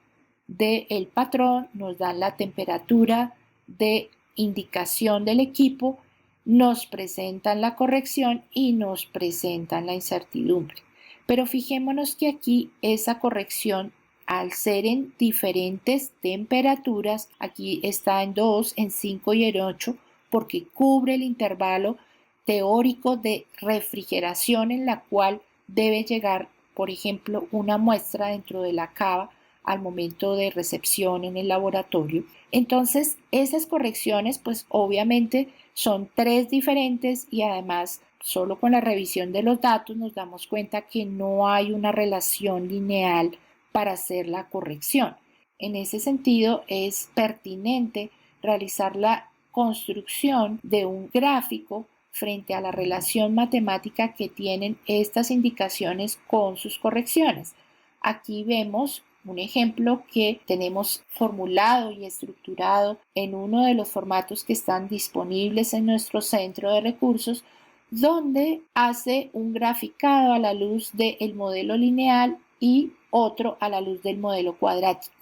del patrón, nos dan la temperatura de indicación del equipo, nos presentan la corrección y nos presentan la incertidumbre. Pero fijémonos que aquí esa corrección, al ser en diferentes temperaturas, aquí está en 2, en 5 y en 8, porque cubre el intervalo teórico de refrigeración en la cual debe llegar, por ejemplo, una muestra dentro de la cava al momento de recepción en el laboratorio. Entonces, esas correcciones, pues obviamente son 3 diferentes y además solo con la revisión de los datos nos damos cuenta que no hay una relación lineal para hacer la corrección. En ese sentido, es pertinente realizar la construcción de un gráfico frente a la relación matemática que tienen estas indicaciones con sus correcciones. Aquí vemos un ejemplo que tenemos formulado y estructurado en uno de los formatos que están disponibles en nuestro centro de recursos, donde hace un graficado a la luz del modelo lineal y otro a la luz del modelo cuadrático.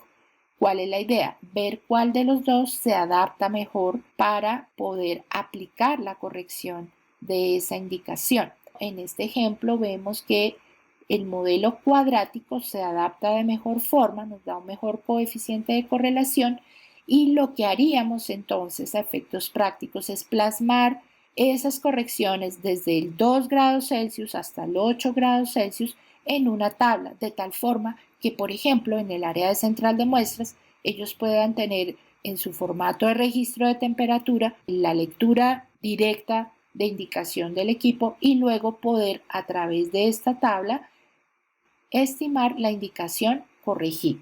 ¿Cuál es la idea? Ver cuál de los dos se adapta mejor para poder aplicar la corrección de esa indicación. En este ejemplo vemos que el modelo cuadrático se adapta de mejor forma, nos da un mejor coeficiente de correlación y lo que haríamos entonces a efectos prácticos es plasmar esas correcciones desde el 2 grados Celsius hasta el 8 grados Celsius en una tabla, de tal forma que, por ejemplo, en el área de central de muestras, ellos puedan tener en su formato de registro de temperatura la lectura directa de indicación del equipo y luego poder a través de esta tabla estimar la indicación corregida.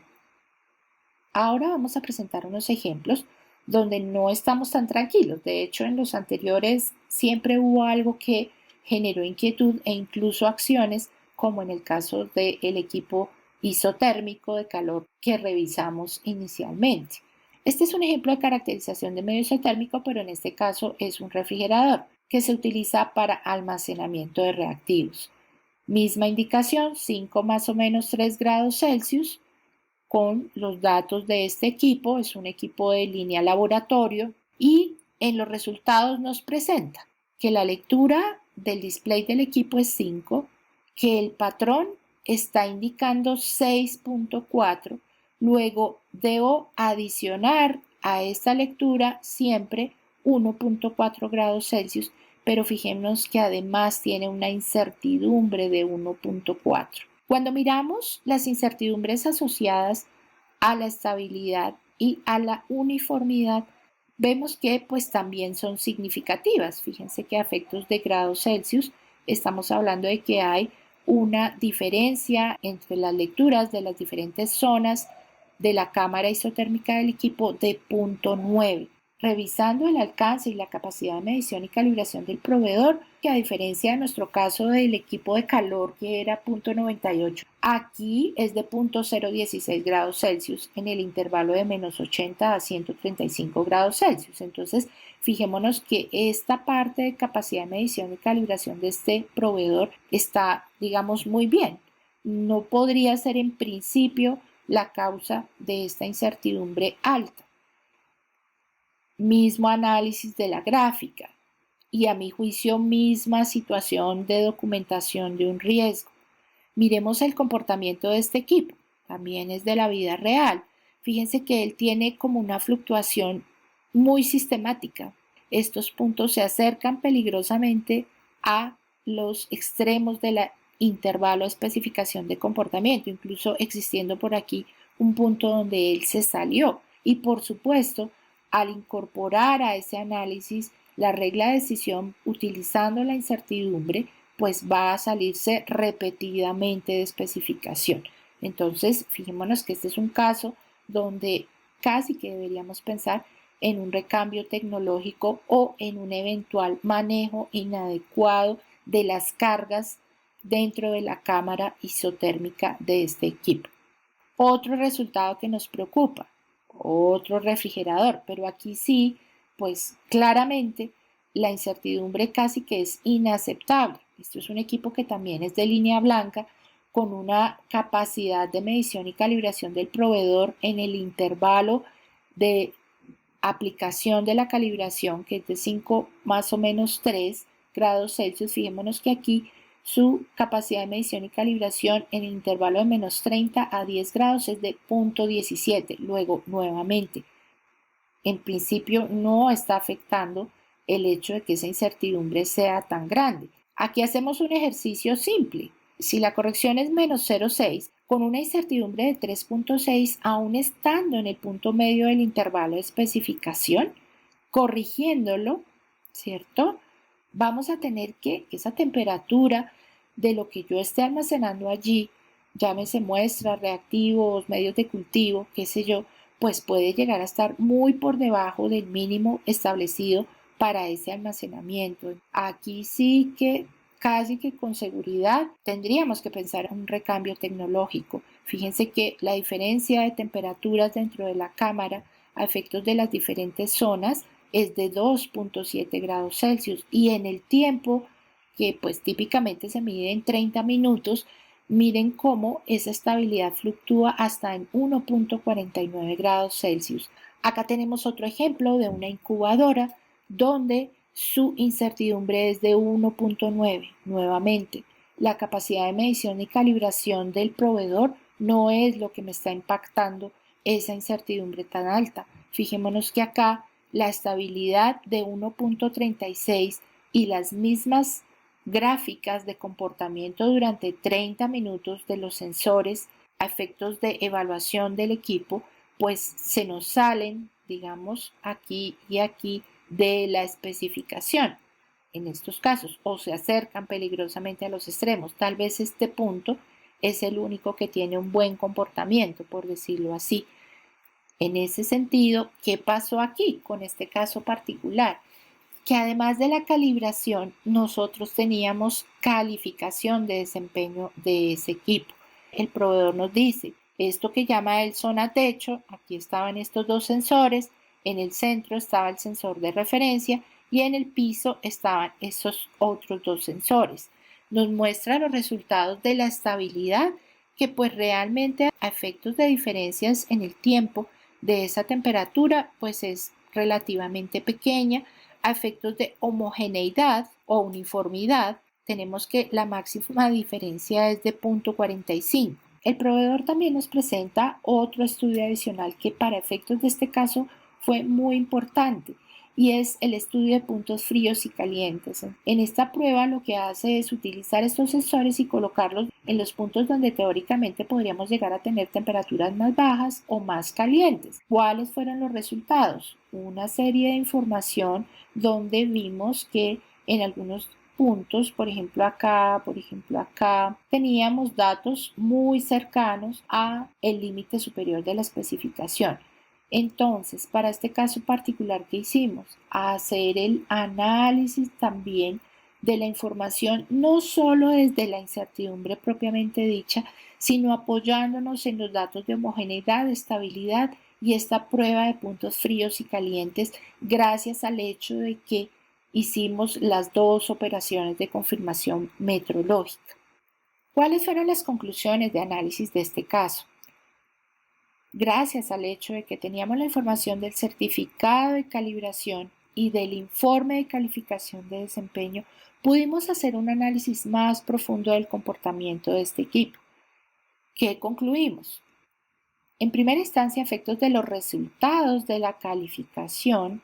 Ahora vamos a presentar unos ejemplos donde no estamos tan tranquilos. De hecho, en los anteriores siempre hubo algo que generó inquietud e incluso acciones, como en el caso del equipo isotérmico de calor que revisamos inicialmente. Este es un ejemplo de caracterización de medio isotérmico, pero en este caso es un refrigerador que se utiliza para almacenamiento de reactivos. Misma indicación, 5 más o menos 3 grados Celsius, con los datos de este equipo. Es un equipo de línea laboratorio y en los resultados nos presenta que la lectura del display del equipo es 5, que el patrón está indicando 6.4, luego debo adicionar a esta lectura siempre 1.4 grados Celsius, pero fijémonos que además tiene una incertidumbre de 1.4. Cuando miramos las incertidumbres asociadas a la estabilidad y a la uniformidad, vemos que pues también son significativas. Fíjense que a efectos de grados Celsius estamos hablando de que hay una diferencia entre las lecturas de las diferentes zonas de la cámara isotérmica del equipo de 0.9. Revisando el alcance y la capacidad de medición y calibración del proveedor, que a diferencia de nuestro caso del equipo de calor que era 0.98, aquí es de 0.016 grados Celsius en el intervalo de menos 80 a 135 grados Celsius. Entonces, fijémonos que esta parte de capacidad de medición y calibración de este proveedor está, digamos, muy bien. No podría ser en principio la causa de esta incertidumbre alta. Mismo análisis de la gráfica y a mi juicio misma situación de documentación de un riesgo. Miremos el comportamiento de este equipo, también es de la vida real. Fíjense que él tiene como una fluctuación muy sistemática. Estos puntos se acercan peligrosamente a los extremos del intervalo de especificación de comportamiento, incluso existiendo por aquí un punto donde él se salió. Y por supuesto, al incorporar a ese análisis la regla de decisión utilizando la incertidumbre, pues va a salirse repetidamente de especificación. Entonces, fijémonos que este es un caso donde casi que deberíamos pensar en un recambio tecnológico o en un eventual manejo inadecuado de las cargas dentro de la cámara isotérmica de este equipo. Otro resultado que nos preocupa, otro refrigerador, pero aquí sí, pues claramente la incertidumbre casi que es inaceptable. Esto es un equipo que también es de línea blanca, con una capacidad de medición y calibración del proveedor en el intervalo de aplicación de la calibración, que es de 5 más o menos 3 grados Celsius. Fijémonos que aquí su capacidad de medición y calibración en el intervalo de menos 30 a 10 grados es de 0.17. Luego, nuevamente, en principio no está afectando el hecho de que esa incertidumbre sea tan grande. Aquí hacemos un ejercicio simple. Si la corrección es menos 0,6, con una incertidumbre de 3.6, aún estando en el punto medio del intervalo de especificación, corrigiéndolo, ¿cierto? Vamos a tener que esa temperatura de lo que yo esté almacenando allí, llámese muestras, reactivos, medios de cultivo, qué sé yo, pues puede llegar a estar muy por debajo del mínimo establecido para ese almacenamiento. Aquí sí que casi que con seguridad tendríamos que pensar en un recambio tecnológico. Fíjense que la diferencia de temperaturas dentro de la cámara a efectos de las diferentes zonas es de 2.7 grados Celsius y en el tiempo que pues típicamente se mide en 30 minutos, miren cómo esa estabilidad fluctúa hasta en 1.49 grados Celsius. Acá tenemos otro ejemplo de una incubadora donde su incertidumbre es de 1.9. Nuevamente, la capacidad de medición y calibración del proveedor no es lo que me está impactando esa incertidumbre tan alta. Fijémonos que acá la estabilidad de 1.36 y las mismas gráficas de comportamiento durante 30 minutos de los sensores a efectos de evaluación del equipo, pues se nos salen, digamos, aquí y aquí de la especificación en estos casos o se acercan peligrosamente a los extremos. Tal vez este punto es el único que tiene un buen comportamiento, por decirlo así. En ese sentido, ¿qué pasó aquí con este caso particular? Que además de la calibración, nosotros teníamos calificación de desempeño de ese equipo. El proveedor nos dice, esto que llama el zona techo, aquí estaban estos dos sensores, en el centro estaba el sensor de referencia y en el piso estaban esos otros dos sensores. Nos muestra los resultados de la estabilidad que pues realmente a efectos de diferencias en el tiempo de esa temperatura pues es relativamente pequeña. A efectos de homogeneidad o uniformidad, tenemos que la máxima diferencia es de 0.45. El proveedor también nos presenta otro estudio adicional que para efectos de este caso fue muy importante y es el estudio de puntos fríos y calientes. En esta prueba lo que hace es utilizar estos sensores y colocarlos en los puntos donde teóricamente podríamos llegar a tener temperaturas más bajas o más calientes. ¿Cuáles fueron los resultados? Una serie de información donde vimos que en algunos puntos, por ejemplo acá, teníamos datos muy cercanos a el límite superior de la especificación. Entonces, para este caso particular que hicimos, hacer el análisis también de la información, no solo desde la incertidumbre propiamente dicha, sino apoyándonos en los datos de homogeneidad, estabilidad y esta prueba de puntos fríos y calientes gracias al hecho de que hicimos las dos operaciones de confirmación metrológica. ¿Cuáles fueron las conclusiones de análisis de este caso? Gracias al hecho de que teníamos la información del certificado de calibración y del informe de calificación de desempeño, pudimos hacer un análisis más profundo del comportamiento de este equipo. ¿Qué concluimos? En primera instancia, a efectos de los resultados de la calificación,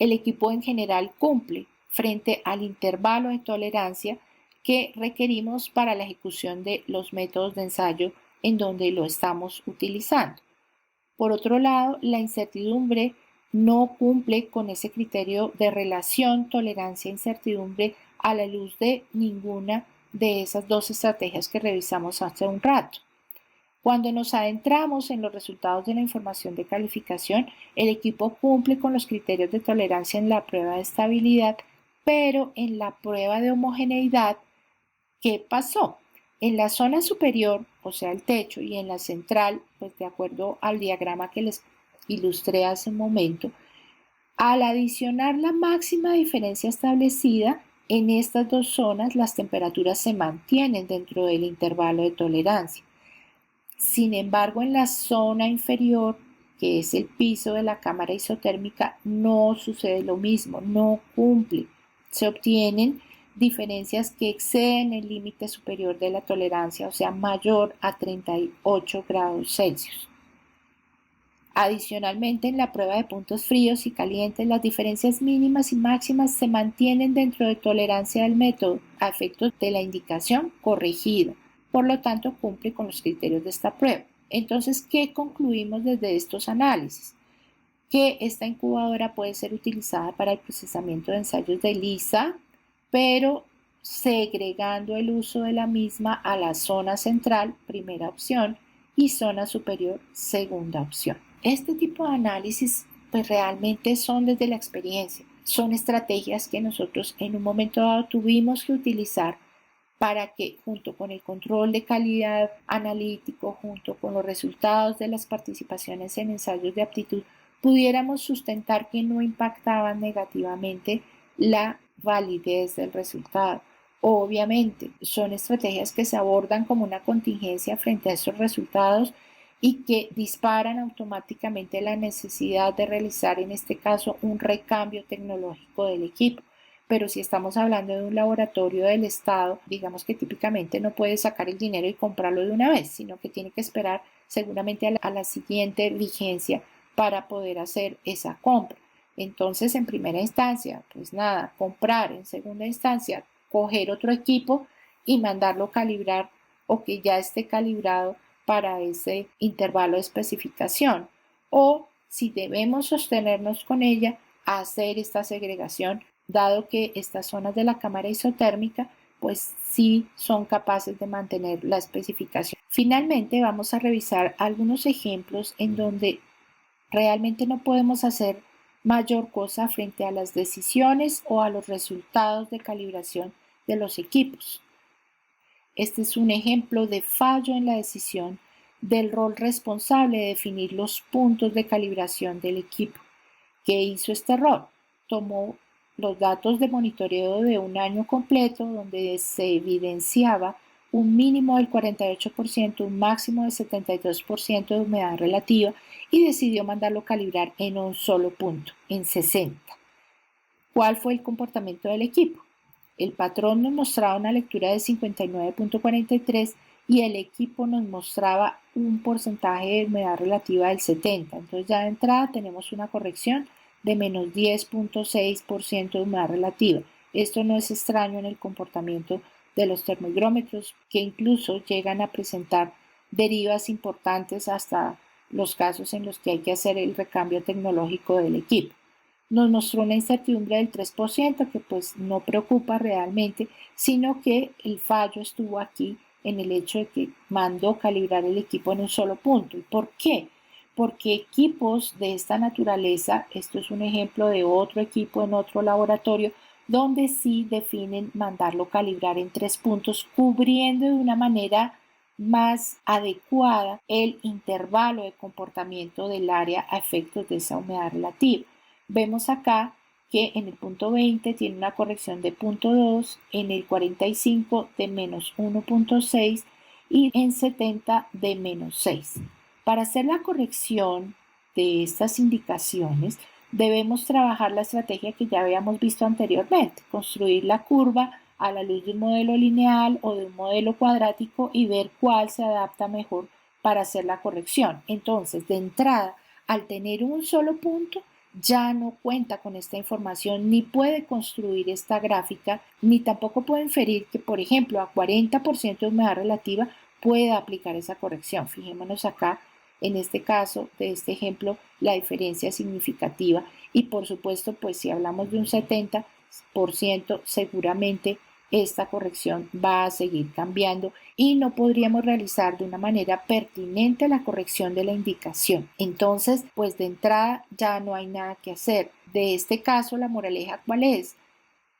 el equipo en general cumple frente al intervalo de tolerancia que requerimos para la ejecución de los métodos de ensayo en donde lo estamos utilizando. Por otro lado, la incertidumbre no cumple con ese criterio de relación tolerancia-incertidumbre a la luz de ninguna de esas dos estrategias que revisamos hace un rato. Cuando nos adentramos en los resultados de la información de calificación, el equipo cumple con los criterios de tolerancia en la prueba de estabilidad, pero en la prueba de homogeneidad, ¿qué pasó? En la zona superior, o sea, el techo, y en la central, pues de acuerdo al diagrama que les ilustré hace un momento, al adicionar la máxima diferencia establecida, en estas dos zonas las temperaturas se mantienen dentro del intervalo de tolerancia. Sin embargo, en la zona inferior, que es el piso de la cámara isotérmica, no sucede lo mismo, no cumple. Se obtienen diferencias que exceden el límite superior de la tolerancia, o sea, mayor a 38 grados Celsius. Adicionalmente, en la prueba de puntos fríos y calientes, las diferencias mínimas y máximas se mantienen dentro de tolerancia del método a efectos de la indicación corregida. por lo tanto cumple con los criterios de esta prueba. Entonces, ¿qué concluimos desde estos análisis? Que esta incubadora puede ser utilizada para el procesamiento de ensayos de ELISA, pero segregando el uso de la misma a la zona central, primera opción, y zona superior, segunda opción. Este tipo de análisis pues realmente son desde la experiencia, son estrategias que nosotros en un momento dado tuvimos que utilizar para que junto con el control de calidad analítico, junto con los resultados de las participaciones en ensayos de aptitud, pudiéramos sustentar que no impactaban negativamente la validez del resultado. Obviamente, son estrategias que se abordan como una contingencia frente a esos resultados y que disparan automáticamente la necesidad de realizar, en este caso, un recambio tecnológico del equipo. Pero si estamos hablando de un laboratorio del Estado, digamos que típicamente no puede sacar el dinero y comprarlo de una vez, sino que tiene que esperar seguramente a la siguiente vigencia para poder hacer esa compra. Entonces, en primera instancia, pues nada, comprar. En segunda instancia, coger otro equipo y mandarlo calibrar o que ya esté calibrado para ese intervalo de especificación. O si debemos sostenernos con ella, hacer esta segregación, dado que estas zonas de la cámara isotérmica pues sí son capaces de mantener la especificación. Finalmente vamos a revisar algunos ejemplos en donde realmente no podemos hacer mayor cosa frente a las decisiones o a los resultados de calibración de los equipos. Este es un ejemplo de fallo en la decisión del rol responsable de definir los puntos de calibración del equipo. ¿Qué hizo este rol? Tomó los datos de monitoreo de un año completo donde se evidenciaba un mínimo del 48%, un máximo del 72% de humedad relativa y decidió mandarlo calibrar en un solo punto, en 60. ¿Cuál fue el comportamiento del equipo? El patrón nos mostraba una lectura de 59.43 y el equipo nos mostraba un porcentaje de humedad relativa del 70. Entonces ya de entrada tenemos una corrección de menos 10.6% de humedad relativa. Esto no es extraño en el comportamiento de los termómetros que incluso llegan a presentar derivas importantes hasta los casos en los que hay que hacer el recambio tecnológico del equipo. Nos mostró una incertidumbre del 3% que pues no preocupa realmente, sino que el fallo estuvo aquí en el hecho de que mandó calibrar el equipo en un solo punto. ¿Y por qué? Porque equipos de esta naturaleza, esto es un ejemplo de otro equipo en otro laboratorio, donde sí definen mandarlo calibrar en 3 puntos, cubriendo de una manera más adecuada el intervalo de comportamiento del área a efectos de esa humedad relativa. Vemos acá que en el punto 20 tiene una corrección de 0.2, en el 45 de menos 1.6 y en 70 de menos 6. Para hacer la corrección de estas indicaciones, debemos trabajar la estrategia que ya habíamos visto anteriormente, construir la curva a la luz de un modelo lineal o de un modelo cuadrático y ver cuál se adapta mejor para hacer la corrección. Entonces, de entrada, al tener un solo punto, ya no cuenta con esta información ni puede construir esta gráfica, ni tampoco puede inferir que, por ejemplo, a 40% de humedad relativa pueda aplicar esa corrección. Fijémonos acá, en este caso, de este ejemplo, la diferencia es significativa y por supuesto, pues si hablamos de un 70%, seguramente esta corrección va a seguir cambiando y no podríamos realizar de una manera pertinente la corrección de la indicación. Entonces, pues de entrada ya no hay nada que hacer. De este caso, la moraleja, ¿cuál es?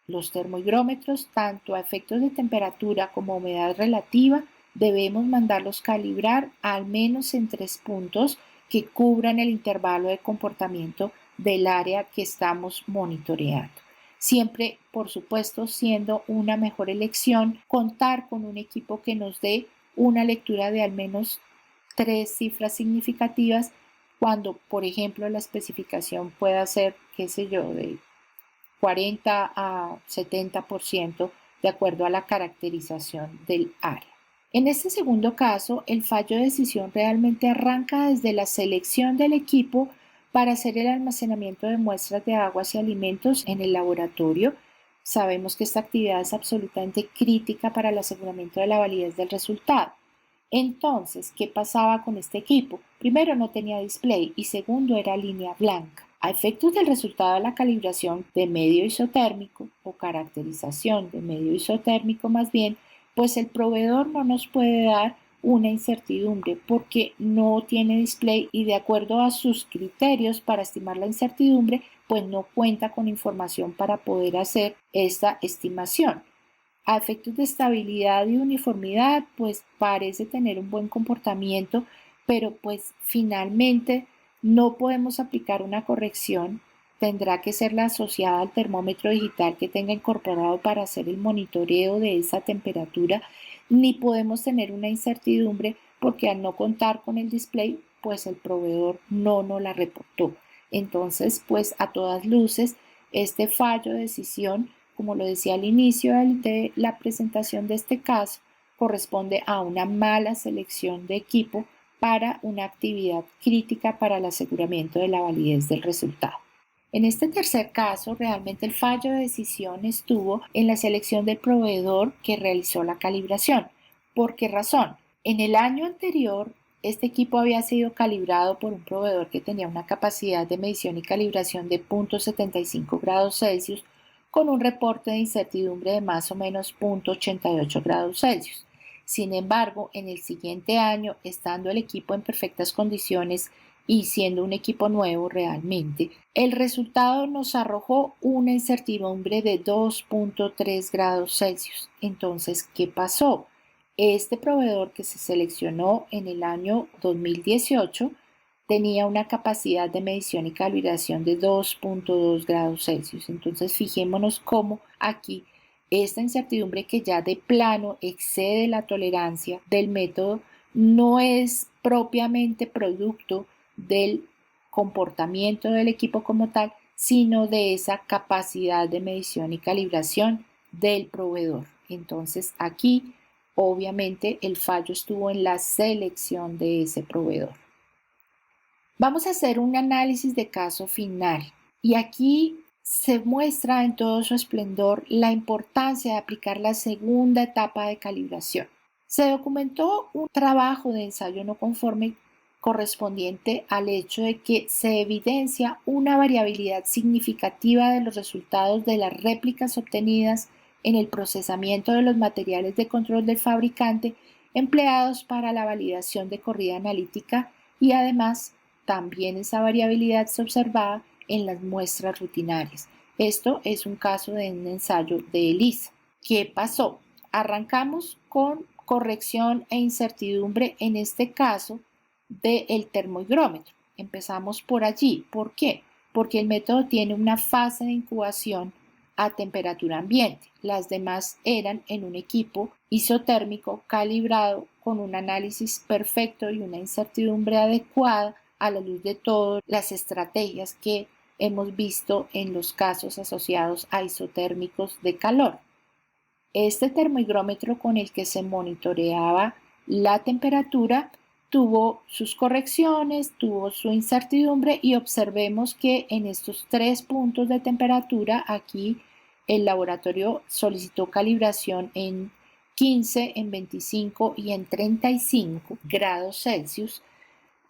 Los termohigrómetros, tanto a efectos de temperatura como humedad relativa, debemos mandarlos calibrar al menos en 3 puntos que cubran el intervalo de comportamiento del área que estamos monitoreando. Siempre, por supuesto, siendo una mejor elección contar con un equipo que nos dé una lectura de al menos 3 cifras significativas cuando, por ejemplo, la especificación pueda ser, qué sé yo, de 40 a 70% de acuerdo a la caracterización del área. En este segundo caso, el fallo de decisión realmente arranca desde la selección del equipo para hacer el almacenamiento de muestras de aguas y alimentos en el laboratorio. sabemos que esta actividad es absolutamente crítica para el aseguramiento de la validez del resultado. Entonces, ¿qué pasaba con este equipo? Primero, no tenía display y segundo, era línea blanca. A efectos del resultado de la calibración de medio isotérmico o caracterización de medio isotérmico más bien, pues el proveedor no nos puede dar una incertidumbre porque no tiene display y de acuerdo a sus criterios para estimar la incertidumbre, pues no cuenta con información para poder hacer esta estimación. A efectos de estabilidad y uniformidad, pues parece tener un buen comportamiento, pero pues finalmente no podemos aplicar una corrección. Tendrá que ser la asociada al termómetro digital que tenga incorporado para hacer el monitoreo de esa temperatura, ni podemos tener una incertidumbre porque al no contar con el display, pues el proveedor no nos la reportó. Entonces, pues a todas luces, este fallo de decisión, como lo decía al inicio de la presentación de este caso, corresponde a una mala selección de equipo para una actividad crítica para el aseguramiento de la validez del resultado. En este tercer caso, realmente el fallo de decisión estuvo en la selección del proveedor que realizó la calibración. ¿Por qué razón? En el año anterior, este equipo había sido calibrado por un proveedor que tenía una capacidad de medición y calibración de 0.75 grados Celsius con un reporte de incertidumbre de más o menos 0.88 grados Celsius. Sin embargo, en el siguiente año, estando el equipo en perfectas condiciones y siendo un equipo nuevo realmente, el resultado nos arrojó una incertidumbre de 2.3 grados Celsius. Entonces, ¿qué pasó? Este proveedor que se seleccionó en el año 2018 tenía una capacidad de medición y calibración de 2.2 grados Celsius. Entonces, fijémonos cómo aquí esta incertidumbre que ya de plano excede la tolerancia del método no es propiamente producto del comportamiento del equipo como tal, sino de esa capacidad de medición y calibración del proveedor. Entonces, aquí obviamente el fallo estuvo en la selección de ese proveedor. Vamos a hacer un análisis de caso final y aquí se muestra en todo su esplendor la importancia de aplicar la segunda etapa de calibración. Se documentó un trabajo de ensayo no conforme correspondiente al hecho de que se evidencia una variabilidad significativa de los resultados de las réplicas obtenidas en el procesamiento de los materiales de control del fabricante empleados para la validación de corrida analítica y además también esa variabilidad se observaba en las muestras rutinarias. Esto es un caso de un ensayo de ELISA. ¿Qué pasó? Arrancamos con corrección e incertidumbre en este caso del termohigrómetro. Empezamos por allí. ¿Por qué? Porque el método tiene una fase de incubación a temperatura ambiente. Las demás eran en un equipo isotérmico calibrado con un análisis perfecto y una incertidumbre adecuada a la luz de todas las estrategias que hemos visto en los casos asociados a isotérmicos de calor. Este termohigrómetro con el que se monitoreaba la temperatura tuvo sus correcciones, tuvo su incertidumbre y observemos que en estos 3 puntos de temperatura aquí el laboratorio solicitó calibración en 15, en 25 y en 35 grados Celsius.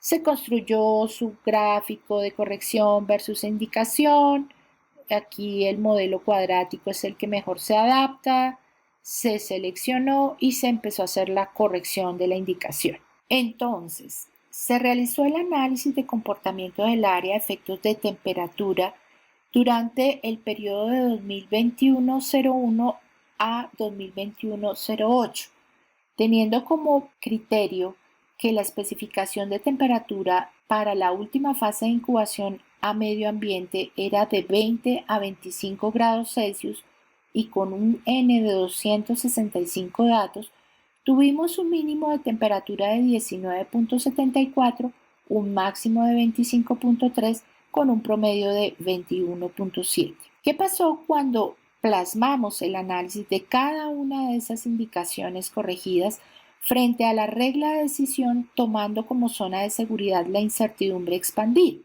Se construyó su gráfico de corrección versus indicación. Aquí el modelo cuadrático es el que mejor se adapta. Se seleccionó y se empezó a hacer la corrección de la indicación. Entonces, se realizó el análisis de comportamiento del área a efectos de temperatura durante el periodo de 2021-01 a 2021-08, teniendo como criterio que la especificación de temperatura para la última fase de incubación a medio ambiente era de 20 a 25 grados Celsius y con un N de 265 datos, tuvimos un mínimo de temperatura de 19.74, un máximo de 25.3 con un promedio de 21.7. ¿Qué pasó cuando plasmamos el análisis de cada una de esas indicaciones corregidas frente a la regla de decisión tomando como zona de seguridad la incertidumbre expandida?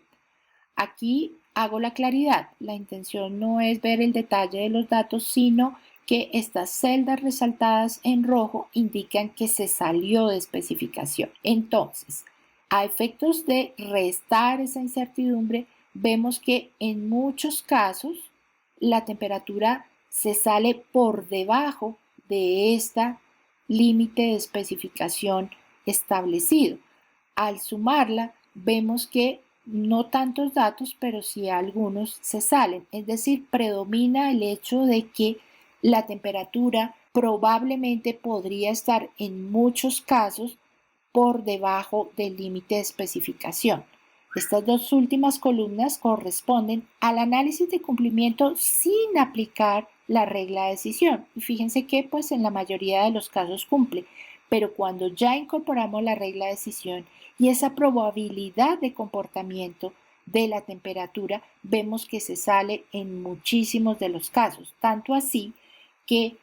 Aquí hago la claridad. La intención no es ver el detalle de los datos, sino que estas celdas resaltadas en rojo indican que se salió de especificación. Entonces, a efectos de restar esa incertidumbre, vemos que en muchos casos la temperatura se sale por debajo de este límite de especificación establecido. Al sumarla, vemos que no tantos datos, pero sí algunos se salen. Es decir, predomina el hecho de que la temperatura probablemente podría estar en muchos casos por debajo del límite de especificación. Estas dos últimas columnas corresponden al análisis de cumplimiento sin aplicar la regla de decisión. Y fíjense que pues en la mayoría de los casos cumple, pero cuando ya incorporamos la regla de decisión y esa probabilidad de comportamiento de la temperatura, vemos que se sale en muchísimos de los casos, tanto así que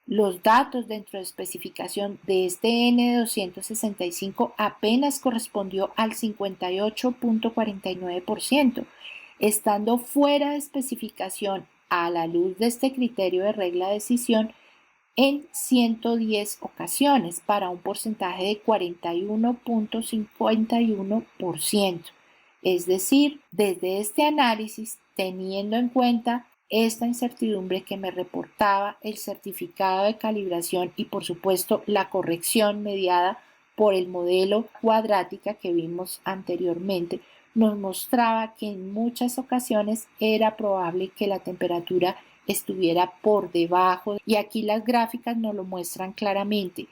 los datos dentro de especificación de este N265 apenas correspondió al 58.49%, estando fuera de especificación a la luz de este criterio de regla de decisión en 110 ocasiones para un porcentaje de 41.51%. Es decir, desde este análisis, teniendo en cuenta esta incertidumbre que me reportaba el certificado de calibración y por supuesto la corrección mediada por el modelo cuadrática que vimos anteriormente, nos mostraba que en muchas ocasiones era probable que la temperatura estuviera por debajo, y aquí las gráficas nos lo muestran claramente.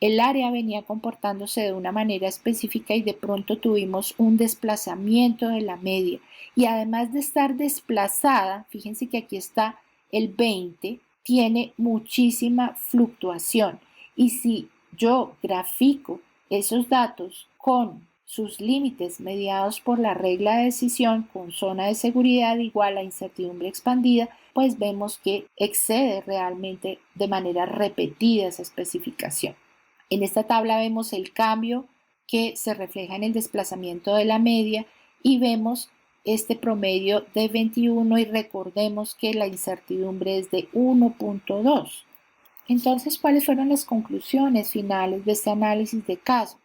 El área venía comportándose de una manera específica y de pronto tuvimos un desplazamiento de la media. Y además de estar desplazada, fíjense que aquí está el 20, tiene muchísima fluctuación. Y si yo grafico esos datos con sus límites mediados por la regla de decisión con zona de seguridad igual a incertidumbre expandida, pues vemos que excede realmente de manera repetida esa especificación. En esta tabla vemos el cambio que se refleja en el desplazamiento de la media y vemos este promedio de 21 y recordemos que la incertidumbre es de 1.2. Entonces, ¿cuáles fueron las conclusiones finales de este análisis de caso?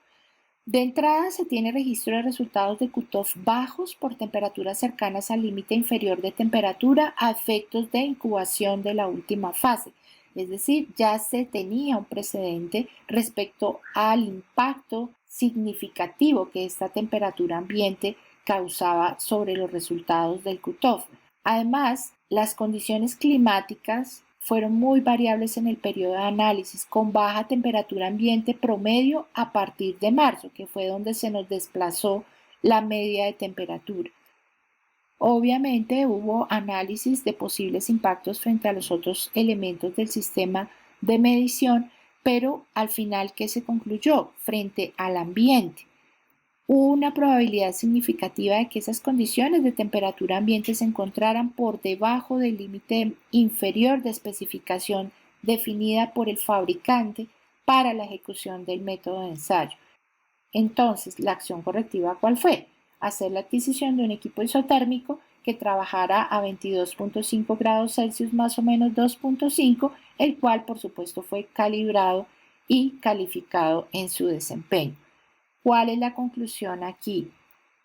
De entrada, se tiene registro de resultados de cutoff bajos por temperaturas cercanas al límite inferior de temperatura a efectos de incubación de la última fase. Es decir, ya se tenía un precedente respecto al impacto significativo que esta temperatura ambiente causaba sobre los resultados del cutoff. Además, las condiciones climáticas fueron muy variables en el periodo de análisis, con baja temperatura ambiente promedio a partir de marzo, que fue donde se nos desplazó la media de temperatura. Obviamente hubo análisis de posibles impactos frente a los otros elementos del sistema de medición, pero al final, ¿qué se concluyó? Frente al ambiente, hubo una probabilidad significativa de que esas condiciones de temperatura ambiente se encontraran por debajo del límite inferior de especificación definida por el fabricante para la ejecución del método de ensayo. Entonces, la acción correctiva, ¿cuál fue? Hacer la adquisición de un equipo isotérmico que trabajara a 22.5 grados Celsius más o menos 2.5, el cual por supuesto fue calibrado y calificado en su desempeño. ¿Cuál es la conclusión aquí?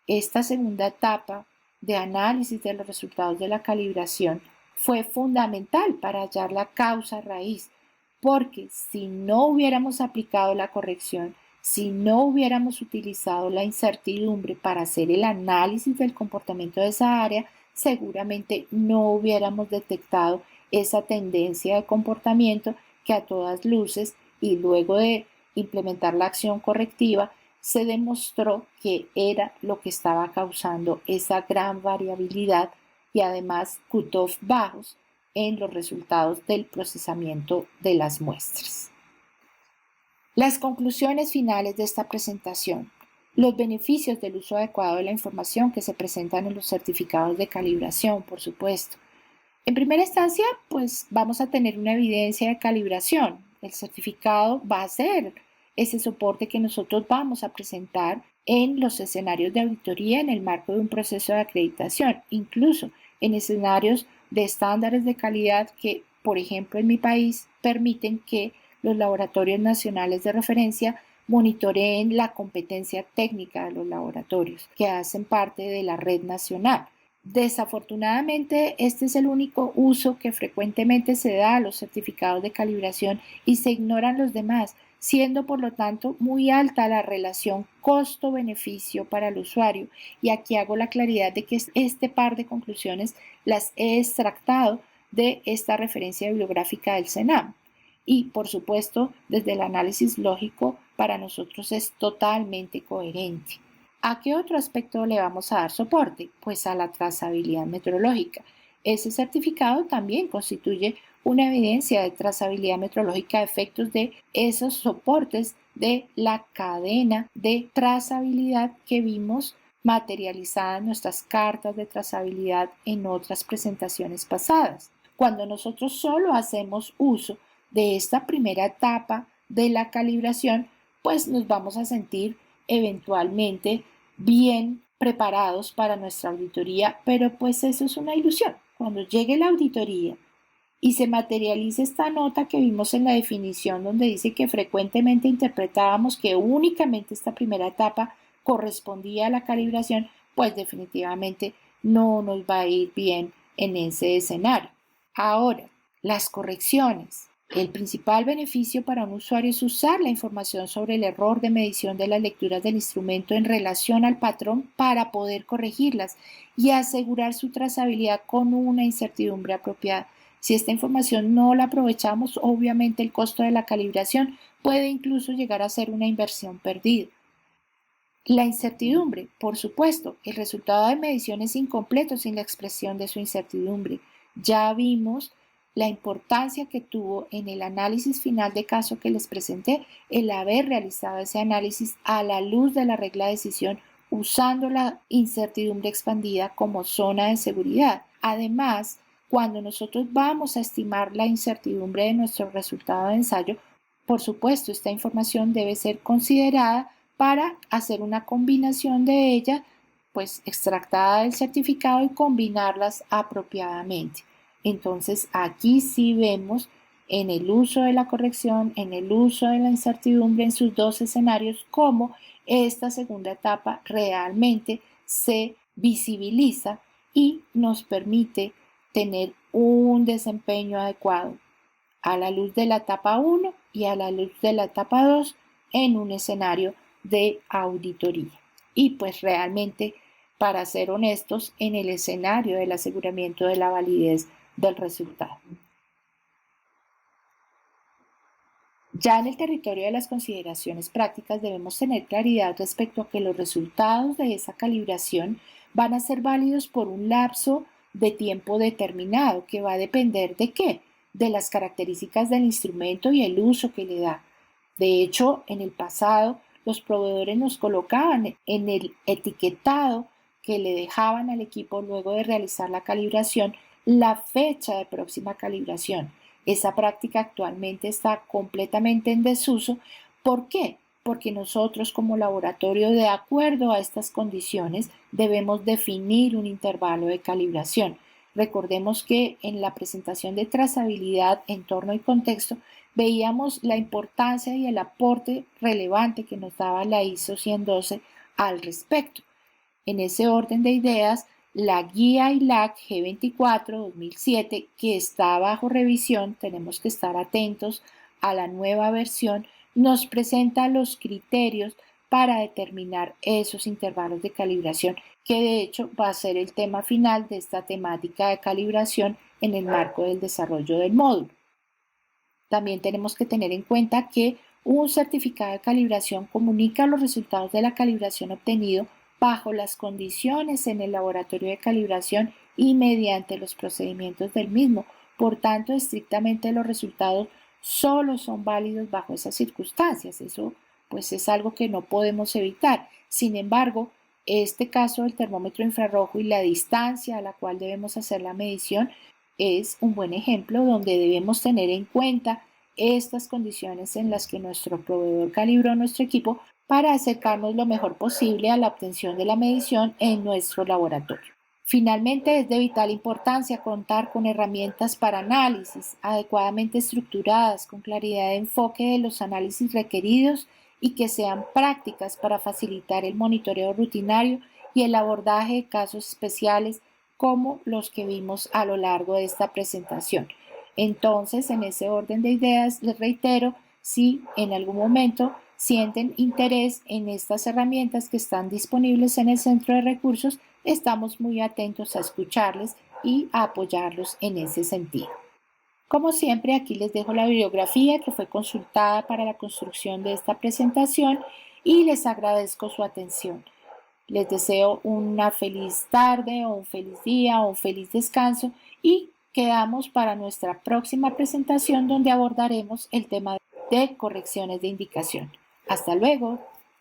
Esta segunda etapa de análisis de los resultados de la calibración fue fundamental para hallar la causa raíz, porque si no hubiéramos aplicado la corrección, si no hubiéramos utilizado la incertidumbre para hacer el análisis del comportamiento de esa área, seguramente no hubiéramos detectado esa tendencia de comportamiento que a todas luces y luego de implementar la acción correctiva se demostró que era lo que estaba causando esa gran variabilidad y además cutoff bajos en los resultados del procesamiento de las muestras. Las conclusiones finales de esta presentación. Los beneficios del uso adecuado de la información que se presentan en los certificados de calibración, por supuesto. En primera instancia, pues vamos a tener una evidencia de calibración. El certificado va a ser ese soporte que nosotros vamos a presentar en los escenarios de auditoría en el marco de un proceso de acreditación, incluso en escenarios de estándares de calidad que, por ejemplo, en mi país permiten que los laboratorios nacionales de referencia monitoreen la competencia técnica de los laboratorios que hacen parte de la red nacional. Desafortunadamente, este es el único uso que frecuentemente se da a los certificados de calibración y se ignoran los demás, siendo por lo tanto muy alta la relación costo-beneficio para el usuario. Y aquí hago la claridad de que este par de conclusiones las he extractado de esta referencia bibliográfica del CENAM. Y por supuesto, desde el análisis lógico, para nosotros es totalmente coherente. ¿A qué otro aspecto le vamos a dar soporte? Pues a la trazabilidad metrológica. Ese certificado también constituye una evidencia de trazabilidad metrológica de efectos de esos soportes de la cadena de trazabilidad que vimos materializada en nuestras cartas de trazabilidad en otras presentaciones pasadas. Cuando nosotros solo hacemos uso de esta primera etapa de la calibración, pues nos vamos a sentir eventualmente bien preparados para nuestra auditoría, pero pues eso es una ilusión. Cuando llegue la auditoría y se materialice esta nota que vimos en la definición donde dice que frecuentemente interpretábamos que únicamente esta primera etapa correspondía a la calibración, pues definitivamente no nos va a ir bien en ese escenario. Ahora, las correcciones. El principal beneficio para un usuario es usar la información sobre el error de medición de las lecturas del instrumento en relación al patrón para poder corregirlas y asegurar su trazabilidad con una incertidumbre apropiada. Si esta información no la aprovechamos, obviamente el costo de la calibración puede incluso llegar a ser una inversión perdida. La incertidumbre, por supuesto, el resultado de medición es incompleto sin la expresión de su incertidumbre. Ya vimos la importancia que tuvo en el análisis final de caso que les presenté el haber realizado ese análisis a la luz de la regla de decisión usando la incertidumbre expandida como zona de seguridad. Además, cuando nosotros vamos a estimar la incertidumbre de nuestro resultado de ensayo, por supuesto, esta información debe ser considerada para hacer una combinación de ella, pues extractada del certificado y combinarlas apropiadamente. Entonces, aquí sí vemos en el uso de la corrección, en el uso de la incertidumbre en sus dos escenarios, cómo esta segunda etapa realmente se visibiliza y nos permite tener un desempeño adecuado a la luz de la etapa 1 y a la luz de la etapa 2 en un escenario de auditoría. Y pues realmente, para ser honestos, en el escenario del aseguramiento de la validez del resultado. Ya en el territorio de las consideraciones prácticas debemos tener claridad respecto a que los resultados de esa calibración van a ser válidos por un lapso de tiempo determinado que va a depender ¿de qué? De las características del instrumento y el uso que le da. De hecho, en el pasado, los proveedores nos colocaban en el etiquetado que le dejaban al equipo luego de realizar la calibración la fecha de próxima calibración. Esa práctica actualmente está completamente en desuso. ¿Por qué? Porque nosotros como laboratorio, de acuerdo a estas condiciones, debemos definir un intervalo de calibración. Recordemos que en la presentación de trazabilidad, entorno y contexto, veíamos la importancia y el aporte relevante que nos daba la ISO 10012 al respecto. En ese orden de ideas, la guía ILAC G24-2007, que está bajo revisión, tenemos que estar atentos a la nueva versión, nos presenta los criterios para determinar esos intervalos de calibración, que de hecho va a ser el tema final de esta temática de calibración en el marco del desarrollo del módulo. También tenemos que tener en cuenta que un certificado de calibración comunica los resultados de la calibración obtenido bajo las condiciones en el laboratorio de calibración y mediante los procedimientos del mismo. Por tanto, estrictamente los resultados solo son válidos bajo esas circunstancias. Eso pues es algo que no podemos evitar. Sin embargo, este caso del termómetro infrarrojo y la distancia a la cual debemos hacer la medición es un buen ejemplo donde debemos tener en cuenta estas condiciones en las que nuestro proveedor calibró nuestro equipo para acercarnos lo mejor posible a la obtención de la medición en nuestro laboratorio. Finalmente, es de vital importancia contar con herramientas para análisis adecuadamente estructuradas, con claridad de enfoque de los análisis requeridos y que sean prácticas para facilitar el monitoreo rutinario y el abordaje de casos especiales como los que vimos a lo largo de esta presentación. Entonces, en ese orden de ideas, les reitero, si en algún momento sienten interés en estas herramientas que están disponibles en el Centro de Recursos, estamos muy atentos a escucharles y a apoyarlos en ese sentido. Como siempre, aquí les dejo la bibliografía que fue consultada para la construcción de esta presentación y les agradezco su atención. Les deseo una feliz tarde o un feliz día o un feliz descanso y quedamos para nuestra próxima presentación donde abordaremos el tema de correcciones de indicación. Hasta luego.